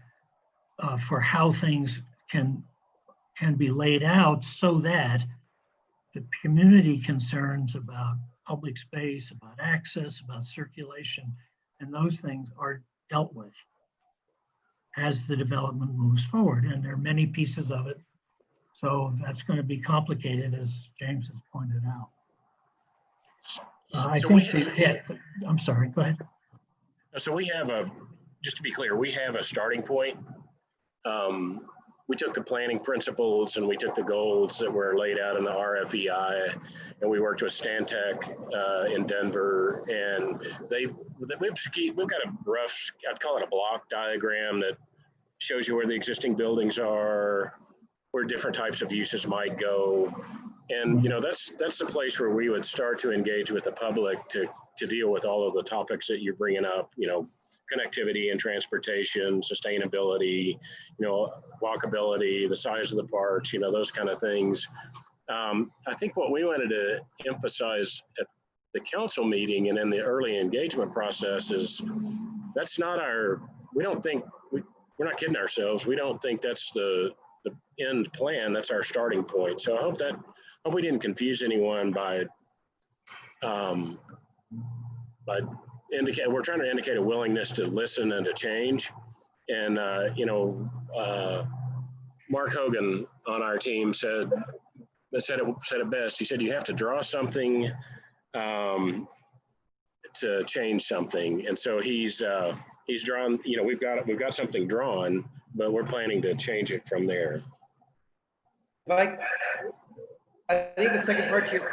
for how things can be laid out so that the community concerns about public space, about access, about circulation, and those things are dealt with as the development moves forward. And there are many pieces of it. So that's going to be complicated, as James has pointed out. I think, I'm sorry, go ahead. So we have just to be clear, we have a starting point. We took the planning principles and we took the goals that were laid out in the RFEI, and we worked with Stantec in Denver, and we've got a rough, I'd call it a block diagram that shows you where the existing buildings are, where different types of uses might go. And, that's the place where we would start to engage with the public to deal with all of the topics that you're bringing up, connectivity and transportation, sustainability, walkability, the size of the parks, those kind of things. I think what we wanted to emphasize at the council meeting and in the early engagement process is that's not we're not kidding ourselves. We don't think that's the end plan. That's our starting point. So I hope we didn't confuse anyone by we're trying to indicate a willingness to listen and to change. And, Mark Hogan on our team said it best. He said, you have to draw something to change something. And so he's drawn, we've got something drawn, but we're planning to change it from there. I think the second part to your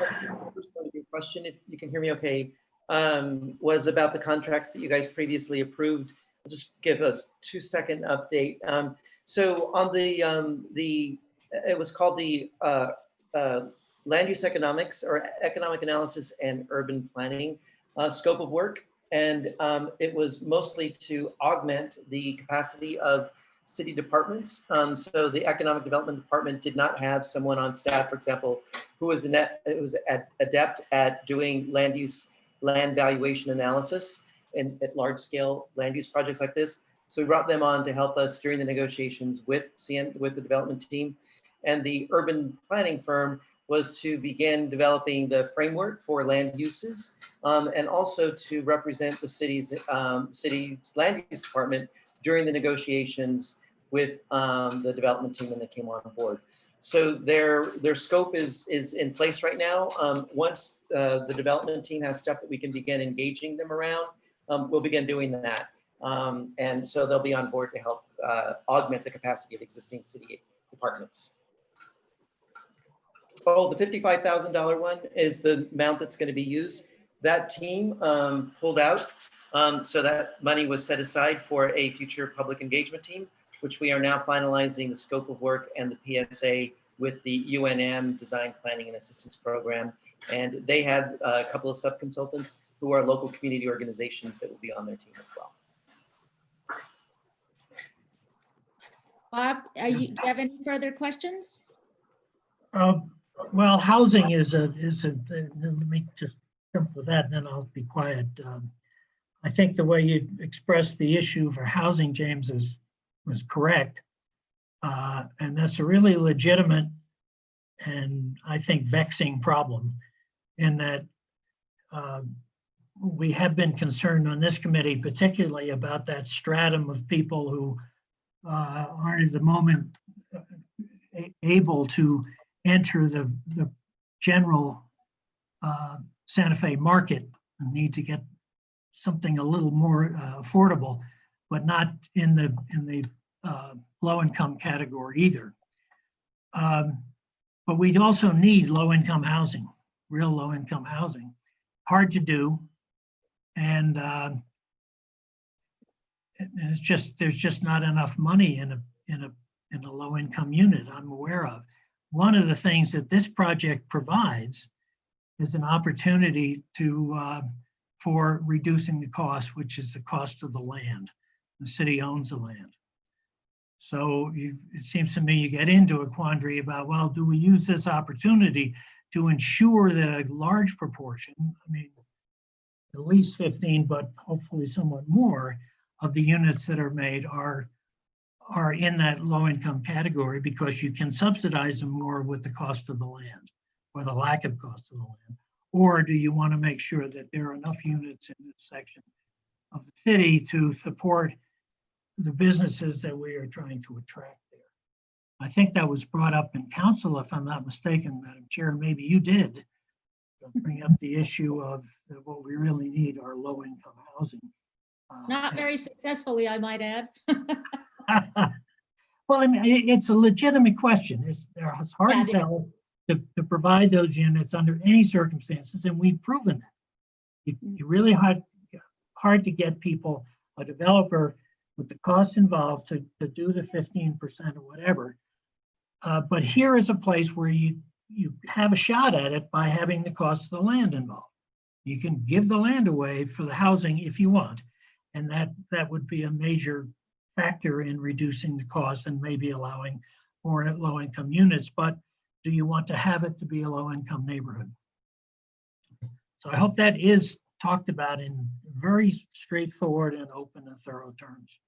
question, if you can hear me okay, was about the contracts that you guys previously approved. I'll just give a 2-second update. So on it was called the Land Use Economics or Economic Analysis and Urban Planning scope of work. And it was mostly to augment the capacity of city departments. So the Economic Development Department did not have someone on staff, for example, who was adept at doing land valuation analysis at large scale land use projects like this. So we brought them on to help us during the negotiations with the development team. And the urban planning firm was to begin developing the framework for land uses, and also to represent the city's land use department during the negotiations with the development team when they came on board. So their scope is in place right now. Once the development team has stuff that we can begin engaging them around, we'll begin doing that. And so they'll be on board to help augment the capacity of existing city departments. Oh, the $55,000 one is the amount that's going to be used. That team pulled out. So that money was set aside for a future public engagement team, which we are now finalizing the scope of work and the PSA with the UNM Design Planning and Assistance Program. And they had a couple of sub-consultants who are local community organizations that will be on their team as well. Bob, do you have any further questions? Well, housing is a, let me just jump with that and then I'll be quiet. I think the way you expressed the issue for housing, James, was correct. And that's a really legitimate and I think vexing problem in that we have been concerned on this committee, particularly about that stratum of people who aren't at the moment able to enter the general Santa Fe market and need to get something a little more affordable, but not in the low-income category either. But we also need low-income housing, real low-income housing. Hard to do, and it's just there's just not enough money in a low-income unit I'm aware of. One of the things that this project provides is an opportunity to for reducing the cost, which is the cost of the land. The city owns the land. So it seems to me you get into a quandary about, well, do we use this opportunity to ensure that a large proportion, I mean, at least 15, but hopefully somewhat more of the units that are made are in that low income category because you can subsidize them more with the cost of the land or the lack of cost of the land? Or do you want to make sure that there are enough units in this section of the city to support the businesses that we are trying to attract there? I think that was brought up in council, if I'm not mistaken, Madam Chair, maybe you did bring up the issue of what we really need are low income housing. Not very successfully, I might add. Well, I mean, it's a legitimate question. It's hard as hell to provide those units under any circumstances, and we've proven that. It's really hard to get people, a developer with the costs involved to do the 15% or whatever. But here is a place where you have a shot at it by having the cost of the land involved. You can give the land away for the housing if you want, and that would be a major factor in reducing the cost and maybe allowing more low-income units. But do you want to have it to be a low-income neighborhood? So I hope that is talked about in very straightforward and open and thorough terms.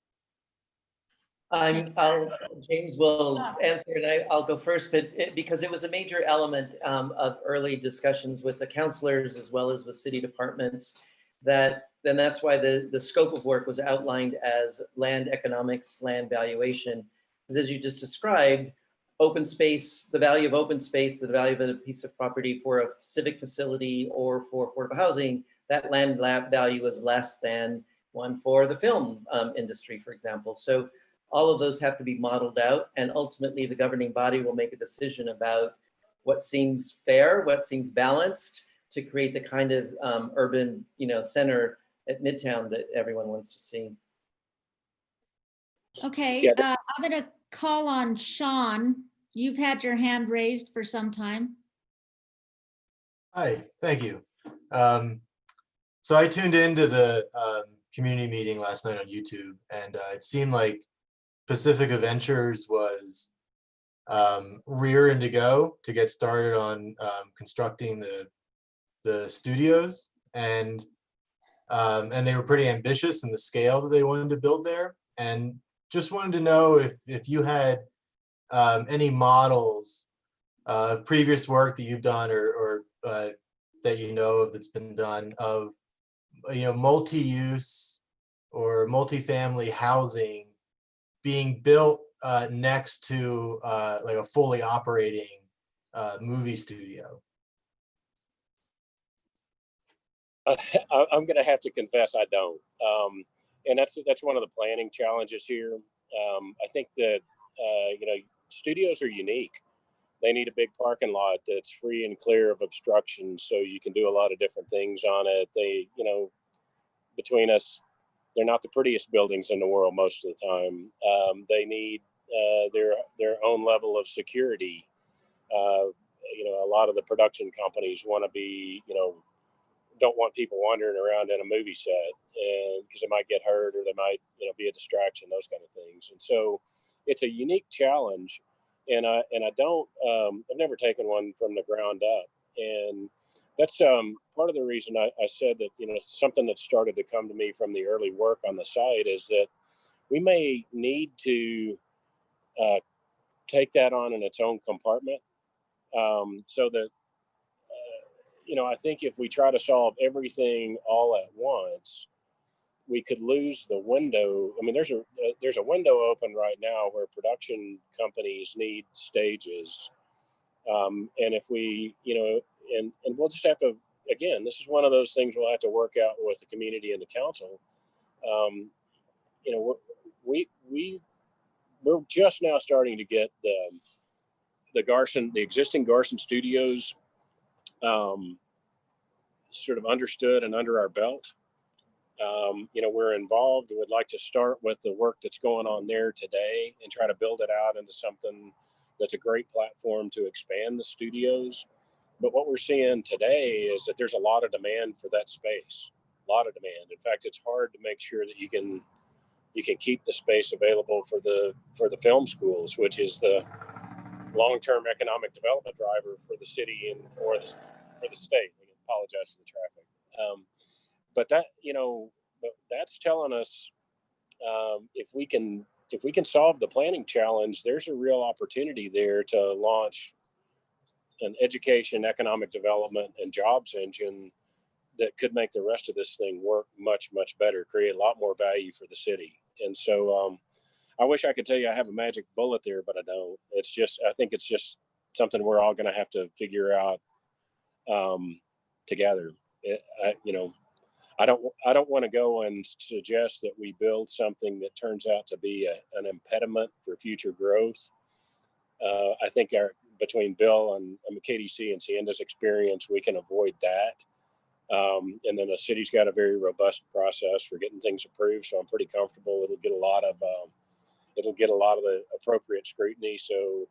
James will answer and I'll go first, but because it was a major element of early discussions with the councilors as well as with city departments, that's why the scope of work was outlined as land economics, land valuation. Because as you just described, open space, the value of open space, the value of a piece of property for a civic facility or for affordable housing, that land value is less than one for the film industry, for example. So all of those have to be modeled out, and ultimately the governing body will make a decision about what seems fair, what seems balanced to create the kind of urban, center at Midtown that everyone wants to see. Okay, Yeah. I'm going to call on Sean. You've had your hand raised for some time. Hi, thank you. So I tuned into the community meeting last night on YouTube, and it seemed like Pacifica Ventures was rearing to go to get started on constructing the studios, and they were pretty ambitious in the scale that they wanted to build there. And just wanted to know if you had any models previous work that you've done or that you know of that's been done of, multi-use or multifamily housing being built next to like a fully operating movie studio? I'm going to have to confess I don't. And that's one of the planning challenges here. I think that, studios are unique. They need a big parking lot that's free and clear of obstruction, so you can do a lot of different things on it. They, between us, they're not the prettiest buildings in the world most of the time. They need their own level of security. A lot of the production companies want to be, don't want people wandering around in a movie set, and because they might get hurt or they might, be a distraction, those kind of things. And so it's a unique challenge. And I don't, I've never taken one from the ground up. And that's part of the reason I said that, something that started to come to me from the early work on the site is that we may need to take that on in its own compartment, so that, I think if we try to solve everything all at once, we could lose the window. I mean, there's a window open right now where production companies need stages. And if we, and we'll just have to, again, this is one of those things we'll have to work out with the community and the council. We're just now starting to get the existing Garson Studios sort of understood and under our belt. We're involved. Would like to start with the work that's going on there today and try to build it out into something that's a great platform to expand the studios. But what we're seeing today is that there's a lot of demand for that space, a lot of demand. In fact, it's hard to make sure that you can keep the space available for the film schools, which is the long-term economic development driver for the city and for the state. I apologize for the traffic. But that's telling us if we can solve the planning challenge, there's a real opportunity there to launch an education, economic development, and jobs engine that could make the rest of this thing work much, much better, create a lot more value for the city. And so I wish I could tell you I have a magic bullet there, but I don't. I think it's just something we're all going to have to figure out together. I don't want to go and suggest that we build something that turns out to be an impediment for future growth. I think between Bill and KDC and Sienda's experience, we can avoid that. And then the city's got a very robust process for getting things approved, so I'm pretty comfortable it'll get a lot of the appropriate scrutiny. So,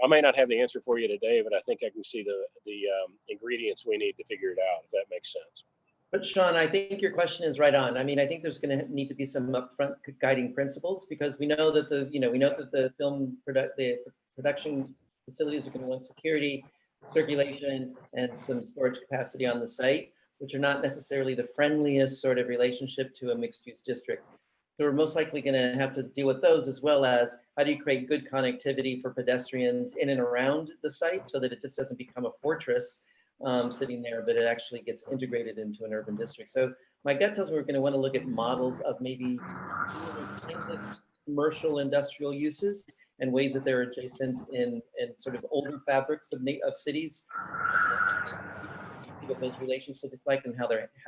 I may not have the answer for you today, but I think I can see the ingredients we need to figure it out, if that makes sense. But Sean, I think your question is right on. I mean, I think there's going to need to be some upfront guiding principles, because we know that the production facilities are going to want security, circulation, and some storage capacity on the site, which are not necessarily the friendliest sort of relationship to a mixed-use district. So we're most likely going to have to deal with those, as well as how do you create good connectivity for pedestrians in and around the site so that it just doesn't become a fortress sitting there, but it actually gets integrated into an urban district. So my gut tells me we're going to want to look at models of maybe kinds of commercial industrial uses and ways that they're adjacent in sort of older fabrics of cities. See what those relationships look like and how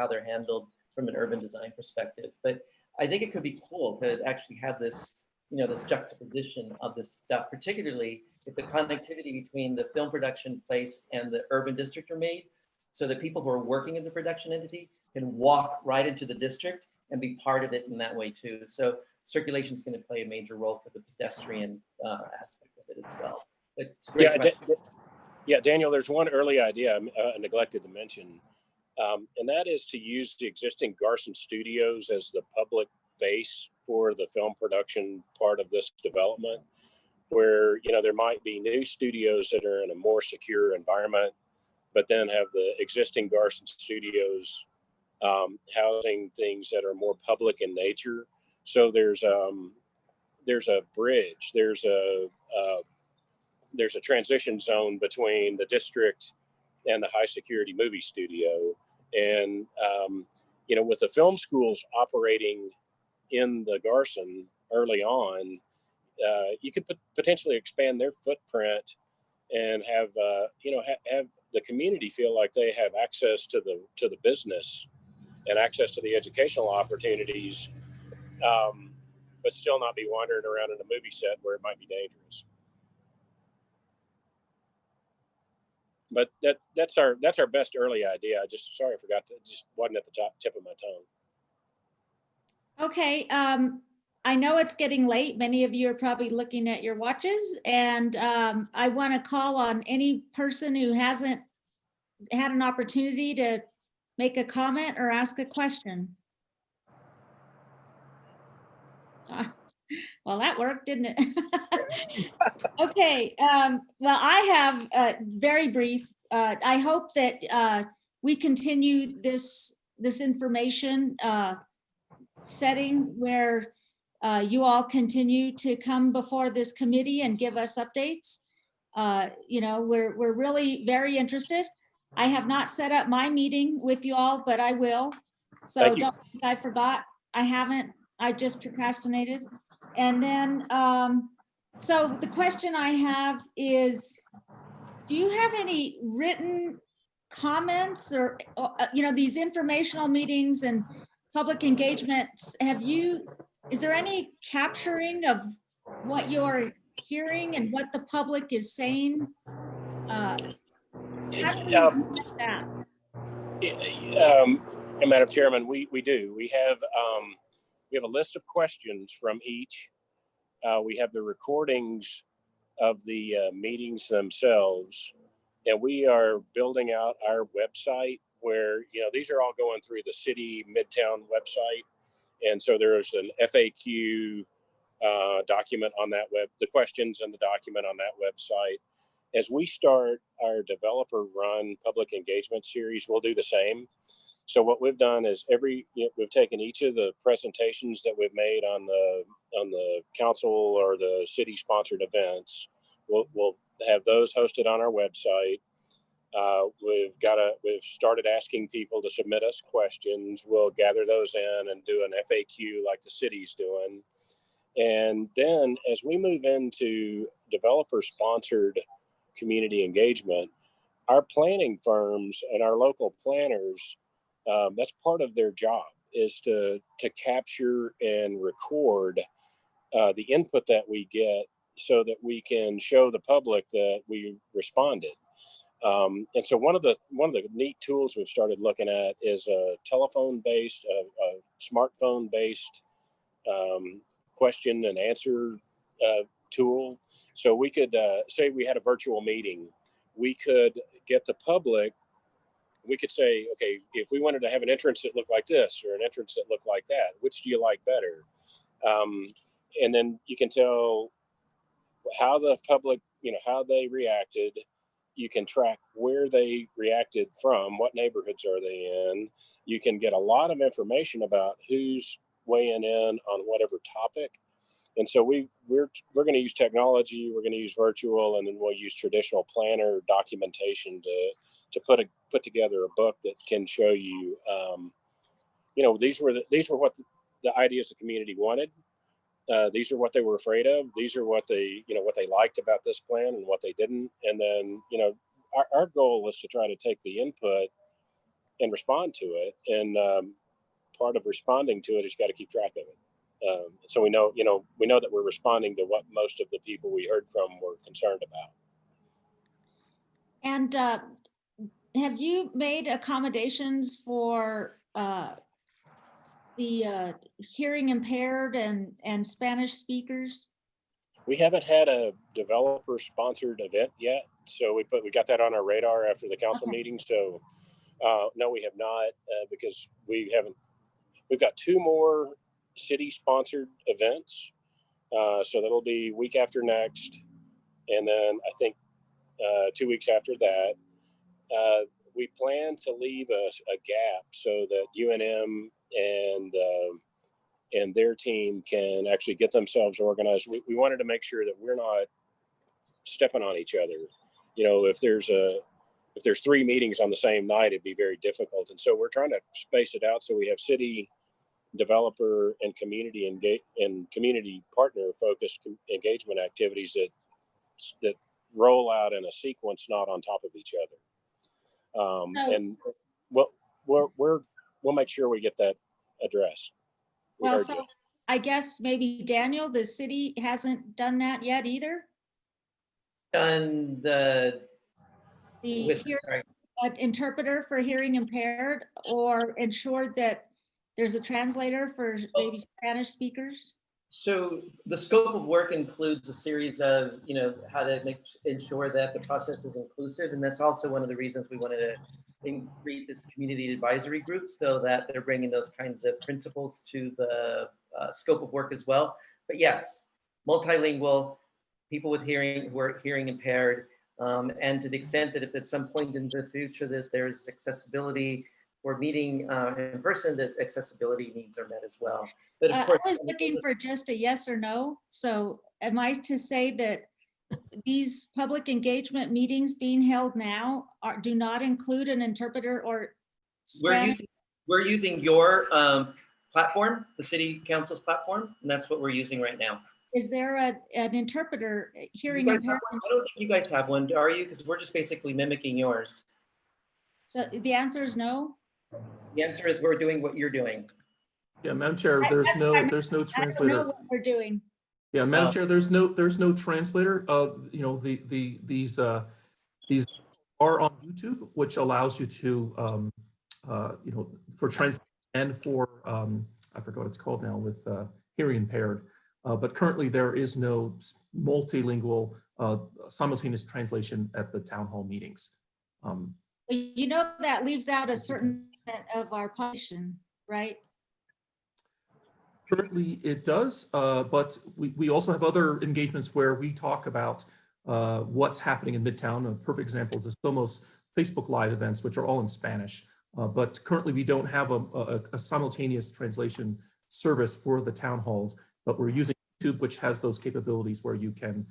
they're handled from an urban design perspective. But I think it could be cool to actually have this, this juxtaposition of this stuff, particularly if the connectivity between the film production place and the urban district are made, so that people who are working in the production entity can walk right into the district and be part of it in that way too. So circulation is going to play a major role for the pedestrian aspect of it as well. But it's a great yeah, Daniel, there's one early idea I neglected to mention. And that is to use the existing Garson Studios as the public face for the film production part of this development, where, there might be new studios that are in a more secure environment, but then have the existing Garson Studios housing things that are more public in nature. So there's a bridge, there's a there's a transition zone between the district and the high security movie studio. And, you know, with the film schools operating in the Garson early on, you could potentially expand their footprint and have, you know, have the community feel like they have access to the business and access to the educational opportunities, but still not be wandering around in a movie set where it might be dangerous. But that's our best early idea. I just, sorry, I forgot to, just wasn't at the tip of my tongue. Okay, I know it's getting late. Many of you are probably looking at your watches, and I want to call on any person who hasn't had an opportunity to make a comment or ask a question. Well, that worked, didn't it? Okay, well, I have very brief. I hope that we continue this information setting where you all continue to come before this committee and give us updates. You know, we're really very interested. I have not set up my meeting with you all, but I will. So don't think I forgot. I haven't. I just procrastinated. And then, so the question I have is, do you have any written comments or, you know, these informational meetings and public engagements, is there any capturing of what you're hearing and what the public is saying? How do you do that? And Madam Chairman, we do. We have a list of questions from each. We have the recordings of the meetings themselves, and we are building out our website where, you know, these are all going through the city Midtown website. And so there's an FAQ document on that the questions and the document on that website. As we start our developer run public engagement series, we'll do the same. So what we've done is we've taken each of the presentations that we've made on the council or the city sponsored events. We'll have those hosted on our website. We've started asking people to submit us questions. We'll gather those in and do an FAQ like the city's doing. And then as we move into developer sponsored community engagement, our planning firms and our local planners, that's part of their job, is to capture and record the input that we get so that we can show the public that we responded. And so one of the neat tools we've started looking at is a telephone-based, a smartphone-based question and answer tool. So we could say we had a virtual meeting, we could get the public. We could say, okay, if we wanted to have an entrance that looked like this or an entrance that looked like that, which do you like better? And then you can tell how the public, you know, how they reacted. You can track where they reacted from, what neighborhoods are they in. You can get a lot of information about who's weighing in on whatever topic. And so we're going to use technology, we're going to use virtual, and then we'll use traditional planner documentation to put together a book that can show you, you know, these were what the ideas the community wanted. These are what they were afraid of. These are what they liked about this plan and what they didn't. And then, you know, our goal is to try to take the input and respond to it. And part of responding to it is you got to keep track of it. So we know that we're responding to what most of the people we heard from were concerned about. And have you made accommodations for the hearing impaired and Spanish speakers? We haven't had a developer sponsored event yet. So we got that on our radar after the council meeting. So no, we have not because we've got 2 more city sponsored events. So that'll be week after next. And then I think 2 weeks after that, we plan to leave a gap so that UNM and their team can actually get themselves organized. We wanted to make sure that we're not stepping on each other. You know, if there's 3 meetings on the same night, it'd be very difficult. And so we're trying to space it out so we have city, developer, and community partner focused engagement activities that roll out in a sequence, not on top of each other. And we'll make sure we get that addressed. Well, so I guess maybe Daniel, the city hasn't done that yet either. Done an interpreter for hearing impaired, or ensured that there's a translator for maybe Spanish speakers. So the scope of work includes a series of, you know, how to ensure that the process is inclusive. And that's also one of the reasons we wanted to create this community advisory group, so that they're bringing those kinds of principles to the scope of work as well. But yes, multilingual, people with hearing who are hearing impaired, and to the extent that if at some point in the future that there's accessibility or meeting in person, that accessibility needs are met as well. But of course, I was looking for just a yes or no. So am I to say that these public engagement meetings being held now do not include an interpreter or Spanish? We're using your platform, the city council's platform, and that's what we're using right now. Is there an interpreter hearing impaired? I don't think you guys have one, are you? Because we're just basically mimicking yours. So the answer is no? The answer is we're doing what you're doing. Yeah, Madam Chair, there's no translator. I don't know what we're doing. Yeah, Madam Chair, there's no translator. You know, these are on YouTube, which allows you to you know, for translation and for I forgot what it's called now with hearing impaired. But currently there is no multilingual simultaneous translation at the town hall meetings. You know, that leaves out a certain of our population, right? Currently it does, but we also have other engagements where we talk about what's happening in Midtown. A perfect example is the Somos Facebook Live events, which are all in Spanish. But currently we don't have a simultaneous translation service for the town halls, but we're using YouTube, which has those capabilities where you can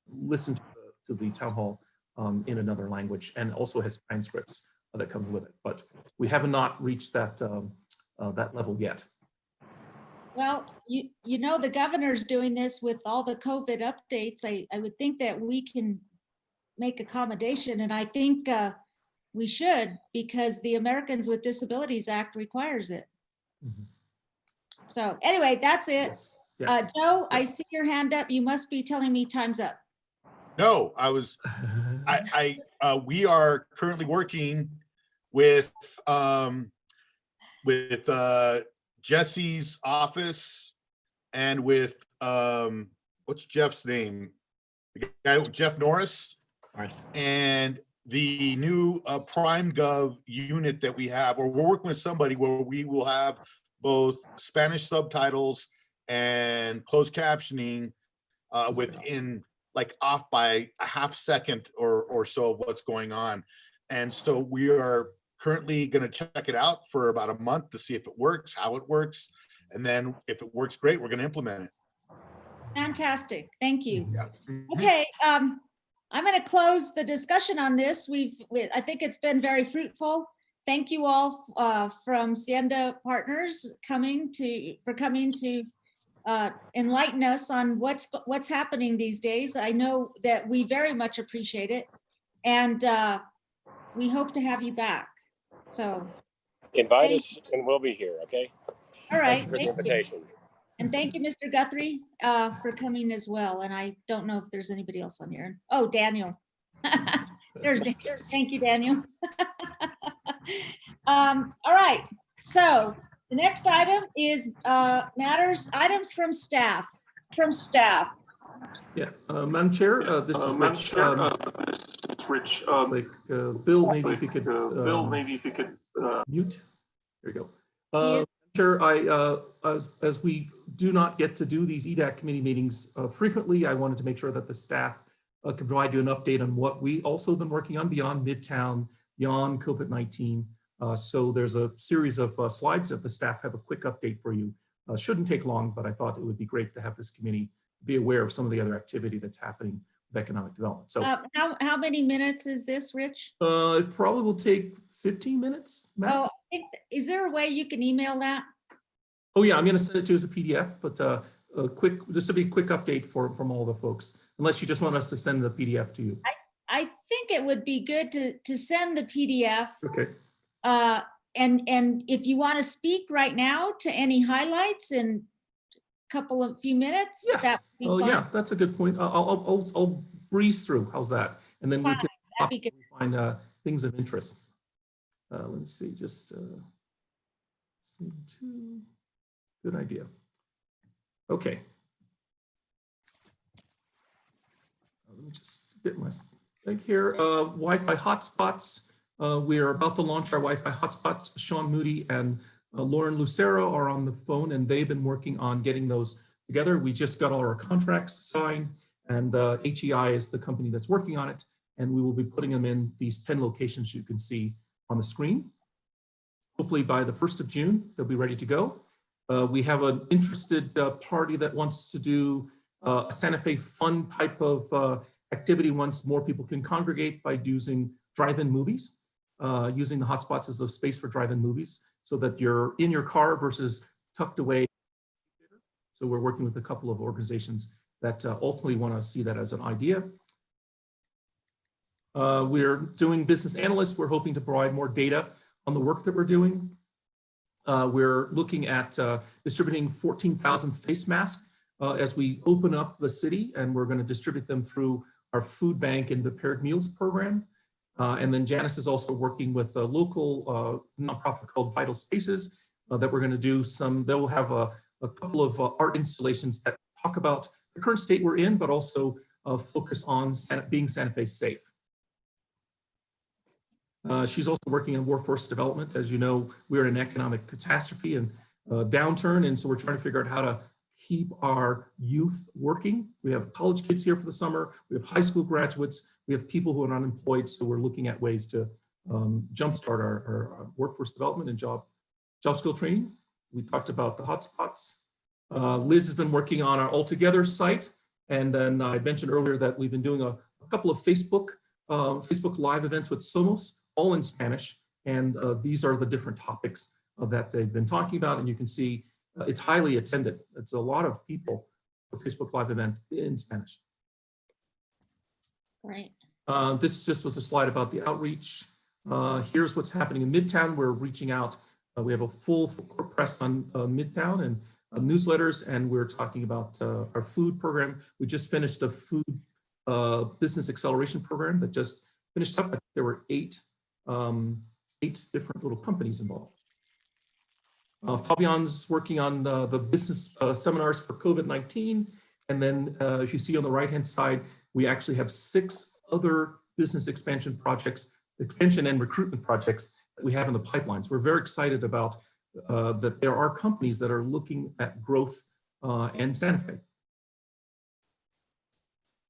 listen to the town hall in another language, and also has transcripts that come with it. But we have not reached that that level yet. Well, you know, the governor's doing this with all the COVID updates. I would think that we can make accommodation, and I think we should, because the Americans with Disabilities Act requires it. Mm-hmm. So anyway, that's it. Yes. Yes. Joe, I see your hand up. You must be telling me time's up. No, we are currently working with Jesse's office and with what's Jeff's name? The guy, Jeff Norris. And the new Prime Gov unit that we have, or we're working with somebody where we will have both Spanish subtitles and closed captioning within, like, off by a half second or so of what's going on. And so we are currently going to check it out for about a month to see if it works, how it works. And then if it works great, we're going to implement it. Fantastic. Thank you. Yeah. Okay. I'm going to close the discussion on this. I think it's been very fruitful. Thank you all from Sienda Partners for coming to enlighten us on what's happening these days. I know that we very much appreciate it, and we hope to have you back. So invite us and we'll be here. Okay. All right. Thank you for the invitation. And thank you, Mr. Guthrie, for coming as well. And I don't know if there's anybody else on here. Oh, Daniel. Thank you, Daniel. All right. So the next item is items from staff. Yeah, Madam Chair, this is Rich. Bill, maybe if you could mute. There you go. Chair, as we do not get to do these EDAC committee meetings frequently, I wanted to make sure that the staff can provide you an update on what we also been working on beyond Midtown, beyond COVID-19. So there's a series of slides that the staff have a quick update for you. Shouldn't take long, but I thought it would be great to have this committee be aware of some of the other activity that's happening economic development. So how many minutes is this, Rich? it probably will take 15 minutes max. Oh, is there a way you can email that? Oh yeah, I'm going to send it to you as a PDF, but this will be a quick update from all the folks, unless you just want us to send the PDF to you. I think it would be good to send the PDF. Okay. And if you want to speak right now to any highlights in a few minutes, Yeah. that would be fine. Yeah, that's a good point. I'll breeze through. How's that? And then we can find things of interest. Let's see, just good idea. Okay. Let me just get my thing here. Wi-Fi hotspots. We are about to launch our Wi-Fi hotspots. Sean Moody and Lauren Lucero are on the phone, and they've been working on getting those together. We just got all our contracts signed, and HEI is the company that's working on it, and we will be putting them in these 10 locations you can see on the screen. Hopefully by the 1st of June, they'll be ready to go. We have an interested party that wants to do a Santa Fe fun type of activity once more people can congregate by using drive-in movies, using the hotspots as a space for drive-in movies so that you're in your car versus tucked away. So we're working with a couple of organizations that ultimately want to see that as an idea. We're doing business analysts. We're hoping to provide more data on the work that we're doing. We're looking at distributing 14,000 face masks as we open up the city, and we're going to distribute them through our food bank and prepared meals program. And then Janice is also working with a local nonprofit called Vital Spaces that we're going to do they'll have a couple of art installations that talk about the current state we're in, but also focus on being Santa Fe safe. She's also working on workforce development. As you know, we're in an economic catastrophe and downturn, and so we're trying to figure out how to keep our youth working. We have college kids here for the summer. We have high school graduates. We have people who are unemployed, so we're looking at ways to jumpstart our workforce development and job skill training. We talked about the hotspots. Liz has been working on our Altogether site, and then I mentioned earlier that we've been doing a couple of Facebook Live events with Somos, all in Spanish, and these are the different topics that they've been talking about, and you can see it's highly attended. It's a lot of people for Facebook Live event in Spanish. Right. This just was a slide about the outreach. Here's what's happening in Midtown. We're reaching out. We have a full court press on Midtown and newsletters, and we're talking about our food program. We just finished a food business acceleration program that just finished up. There were eight different little companies involved. Fabian's working on the business seminars for COVID-19. And then as you see on the right-hand side, we actually have 6 other business expansion and recruitment projects that we have in the pipelines. We're very excited about that there are companies that are looking at growth in Santa Fe.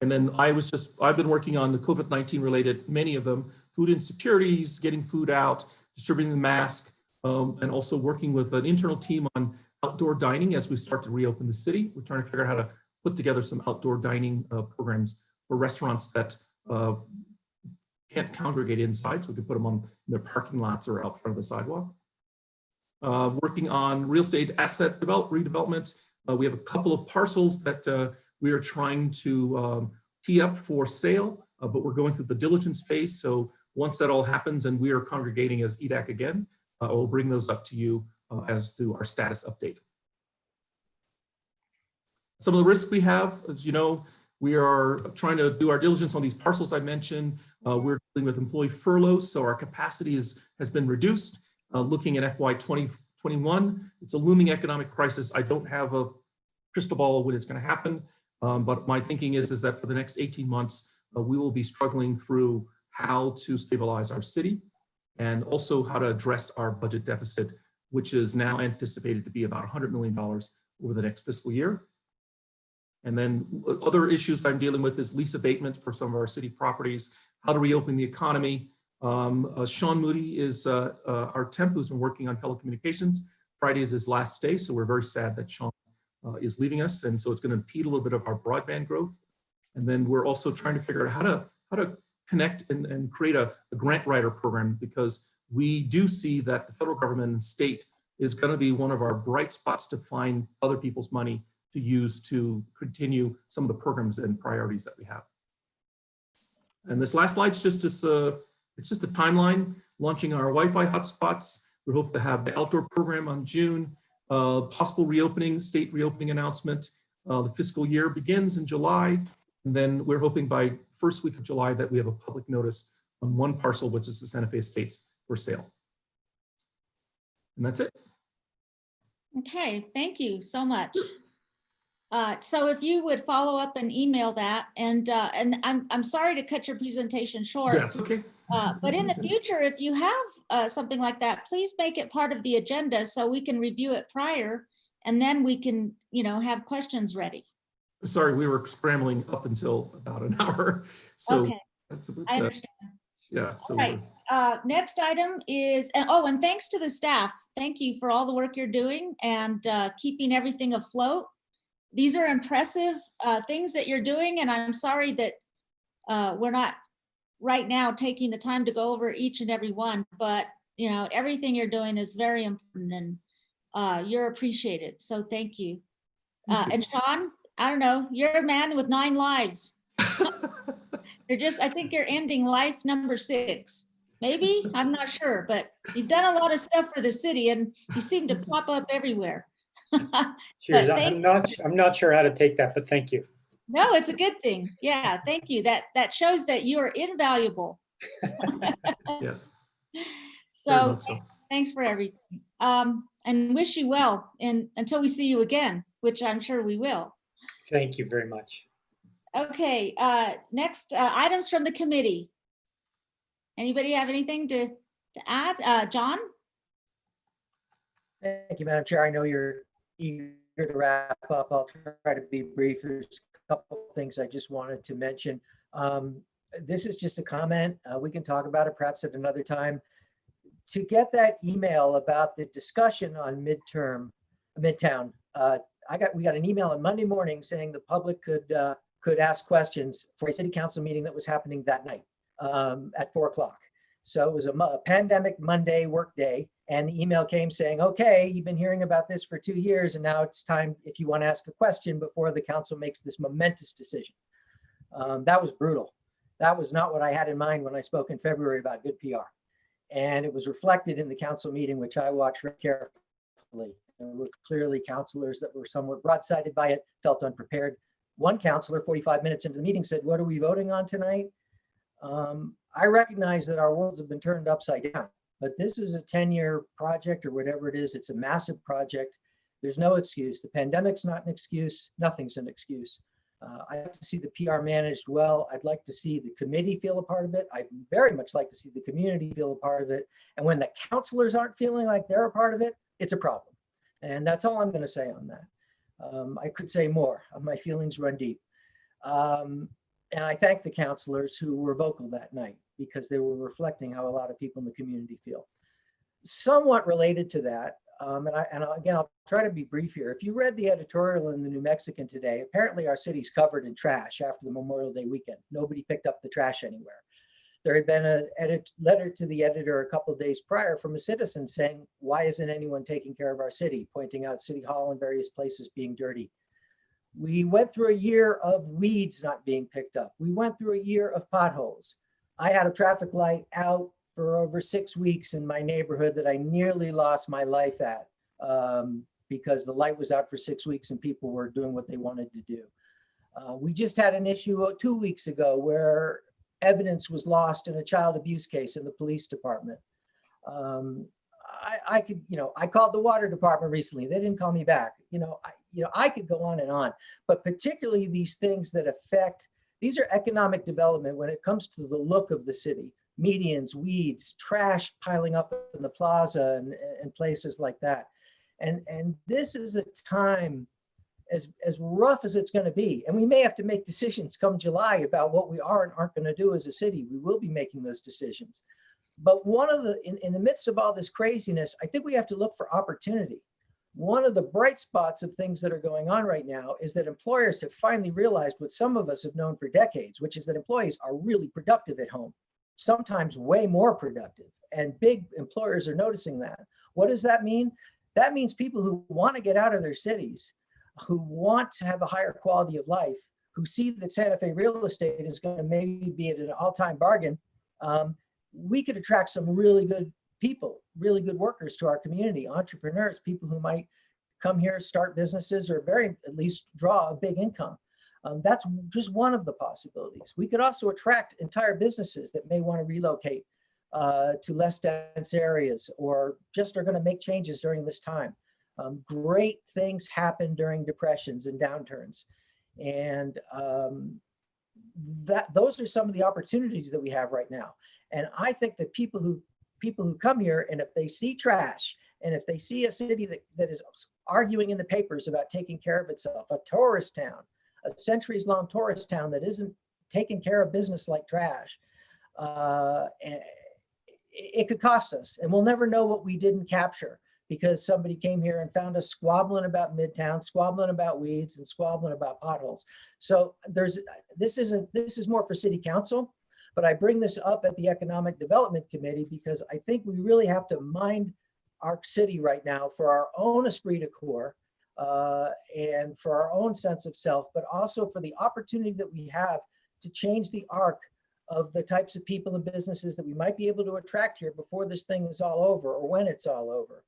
And then I've been working on the COVID-19 related, many of them, food insecurities, getting food out, distributing the mask, and also working with an internal team on outdoor dining as we start to reopen the city. We're trying to figure out how to put together some outdoor dining programs for restaurants that can't congregate inside, so we can put them on their parking lots or out front of the sidewalk. Working on real estate asset redevelopment. We have a couple of parcels that we are trying to tee up for sale, but we're going through the diligence phase. So once that all happens and we are congregating as EDAC again, we'll bring those up to you as to our status update. Some of the risks we have, as you know, we are trying to do our diligence on these parcels I mentioned. We're dealing with employee furloughs, so our capacity has been reduced. Looking at FY 2021, it's a looming economic crisis. I don't have a crystal ball when it's going to happen, but my thinking is that for the next 18 months, we will be struggling through how to stabilize our city and also how to address our budget deficit, which is now anticipated to be about $100 million over the next fiscal year. And then other issues I'm dealing with is lease abatement for some of our city properties, how to reopen the economy. Sean Moody is our temp who's been working on telecommunications. Friday is his last day, so we're very sad that Sean is leaving us, and so it's going to impede a little bit of our broadband growth. And then we're also trying to figure out how to connect and create a grant writer program, because we do see that the federal government and state is going to be one of our bright spots to find other people's money to use to continue some of the programs and priorities that we have. And this last slide's just it's just a timeline launching our Wi-Fi hotspots. We hope to have the outdoor program on June, possible reopening, state reopening announcement. The fiscal year begins in July. And then we're hoping by first week of July that we have a public notice on one parcel, which is the Santa Fe Estates, for sale. And that's it. Okay, thank you so much. So if you would follow up and email that, and I'm sorry to cut your presentation short. That's okay. But in the future, if you have something like that, please make it part of the agenda so we can review it prior, and then we can, have questions ready. Sorry, we were scrambling up until about an hour. So okay, that's I understand. Yeah. So all right. Next item is, and thanks to the staff. Thank you for all the work you're doing and keeping everything afloat. These are impressive things that you're doing, and I'm sorry that we're not right now taking the time to go over each and every one, but everything you're doing is very important, and you're appreciated. So thank you. And Sean, I don't know, you're a man with 9 lives. I think you're ending life number 6. Maybe, I'm not sure, but you've done a lot of stuff for the city and you seem to pop up everywhere. Cheers. I'm not sure how to take that, but thank you. No, it's a good thing. Yeah, thank you. That shows that you are invaluable. Yes. So thanks for everything. And wish you well until we see you again, which I'm sure we will. Thank you very much. Okay, next items from the committee. Anybody have anything to add? John? Thank you, Madam Chair. I know you're eager to wrap up. I'll try to be brief. There's a couple of things I just wanted to mention. This is just a comment. We can talk about it perhaps at another time. To get that email about the discussion on Midtown, we got an email on Monday morning saying the public could ask questions for a city council meeting that was happening that night at 4 o'clock. So it was a pandemic Monday work day, and the email came saying, okay, you've been hearing about this for 2 years, and now it's time if you want to ask a question before the council makes this momentous decision. That was brutal. That was not what I had in mind when I spoke in February about good PR. And it was reflected in the council meeting, which I watched very carefully. There were clearly councilors that were somewhat broadsided by it, felt unprepared. One councilor, 45 minutes into the meeting, said, what are we voting on tonight? I recognize that our worlds have been turned upside down, but this is a 10-year project or whatever it is. It's a massive project. There's no excuse. The pandemic's not an excuse. Nothing's an excuse. I'd like to see the PR managed well. I'd like to see the committee feel a part of it. I'd very much like to see the community feel a part of it. And when the councilors aren't feeling like they're a part of it, it's a problem. And that's all I'm going to say on that. I could say more. My feelings run deep. And I thank the councilors who were vocal that night because they were reflecting how a lot of people in the community feel. Somewhat related to that, again, I'll try to be brief here. If you read the editorial in the New Mexican today, apparently our city's covered in trash after the Memorial Day weekend. Nobody picked up the trash anywhere. There had been a letter to the editor a couple of days prior from a citizen saying, why isn't anyone taking care of our city, pointing out City Hall and various places being dirty. We went through a year of weeds not being picked up. We went through a year of potholes. I had a traffic light out for over 6 weeks in my neighborhood that I nearly lost my life at because the light was out for 6 weeks and people were doing what they wanted to do. We just had an issue 2 weeks ago where evidence was lost in a child abuse case in the police department. I called the water department recently. They didn't call me back. I could go on, but particularly these things that affect, these are economic development when it comes to the look of the city, medians, weeds, trash piling up in the plaza and places like that. And this is a time as rough as it's going to be. And we may have to make decisions come July about what we are and aren't going to do as a city. We will be making those decisions. But in the midst of all this craziness, I think we have to look for opportunity. One of the bright spots of things that are going on right now is that employers have finally realized what some of us have known for decades, which is that employees are really productive at home, sometimes way more productive. And big employers are noticing that. What does that mean? That means people who want to get out of their cities, who want to have a higher quality of life, who see that Santa Fe real estate is going to maybe be at an all-time bargain, we could attract some really good people, really good workers to our community, entrepreneurs, people who might come here, start businesses, or at least draw a big income. That's just one of the possibilities. We could also attract entire businesses that may want to relocate to less dense areas, or just are going to make changes during this time. Great things happen during depressions and downturns. And those are some of the opportunities that we have right now. And I think that people who come here, and if they see trash, and if they see a city that is arguing in the papers about taking care of itself, a tourist town, a centuries-long tourist town that isn't taking care of business like trash, it could cost us. And we'll never know what we didn't capture because somebody came here and found us squabbling about Midtown, squabbling about weeds, and squabbling about potholes. So this is more for city council. But I bring this up at the Economic Development Committee because I think we really have to mind our city right now for our own esprit de corps and for our own sense of self, but also for the opportunity that we have to change the arc of the types of people and businesses that we might be able to attract here before this thing is all over or when it's all over.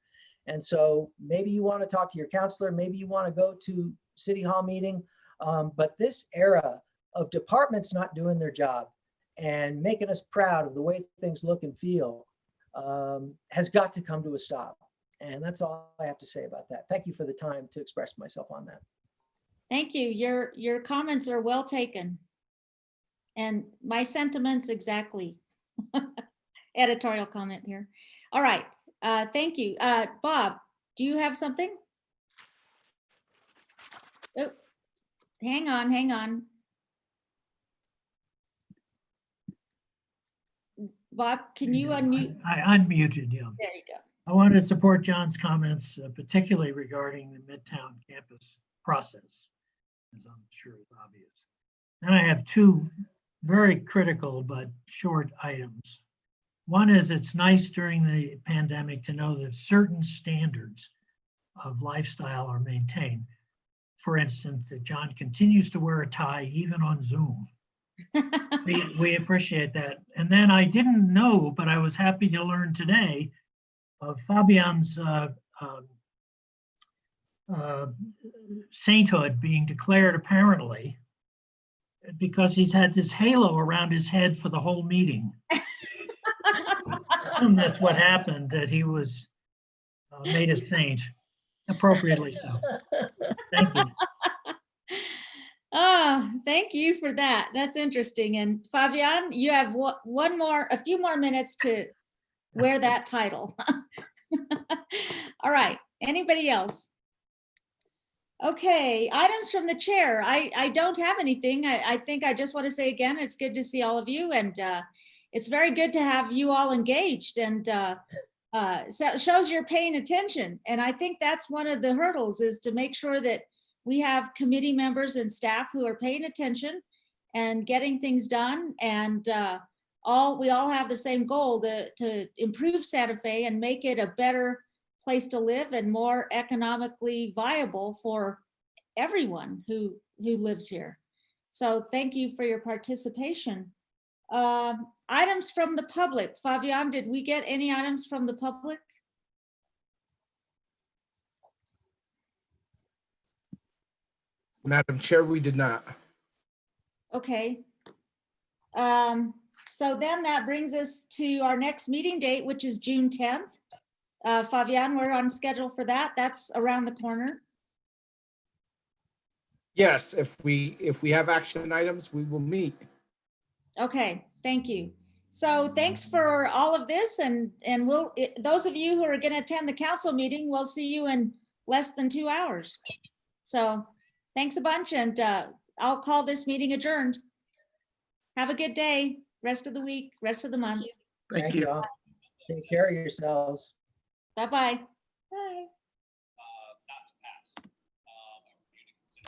And so maybe you want to talk to your counselor, maybe you want to go to City Hall meeting, but this era of departments not doing their job and making us proud of the way things look and feel has got to come to a stop. And that's all I have to say about that. Thank you for the time to express myself on that. Thank you. Your comments are well taken. And my sentiments exactly. Editorial comment here. All right. Thank you. Bob, do you have something? Oh, hang on. Bob, can you unmute? I unmuted you. There you go. I wanted to support John's comments, particularly regarding the Midtown campus process, as I'm sure is obvious. And I have two very critical but short items. One is it's nice during the pandemic to know that certain standards of lifestyle are maintained. For instance, that John continues to wear a tie even on Zoom. We appreciate that. And then I didn't know, but I was happy to learn today of Fabian's sainthood being declared apparently because he's had this halo around his head for the whole meeting. And that's what happened, that he was made a saint, appropriately so. Thank you. Thank you for that. That's interesting. And Fabian, you have a few more minutes to wear that title. All right. Anybody else? Okay, items from the chair. I don't have anything. I think I just want to say again, it's good to see all of you, and it's very good to have you all engaged, and so shows you're paying attention. And I think that's one of the hurdles, is to make sure that we have committee members and staff who are paying attention and getting things done. And we all have the same goal, to improve Santa Fe and make it a better place to live and more economically viable for everyone who lives here. So thank you for your participation. Items from the public. Fabian, did we get any items from the public? Madam Chair, we did not. Okay. So then that brings us to our next meeting date, which is June 10th. Fabian, we're on schedule for that. That's around the corner. Yes, if we have action items, we will meet. Okay, thank you. So thanks for all of this, and those of you who are going to attend the council meeting, we'll see you in less than 2 hours. So thanks a bunch, and I'll call this meeting adjourned. Have a good day, rest of the week, rest of the month. Thank you. Take care of yourselves. Bye-bye. Bye.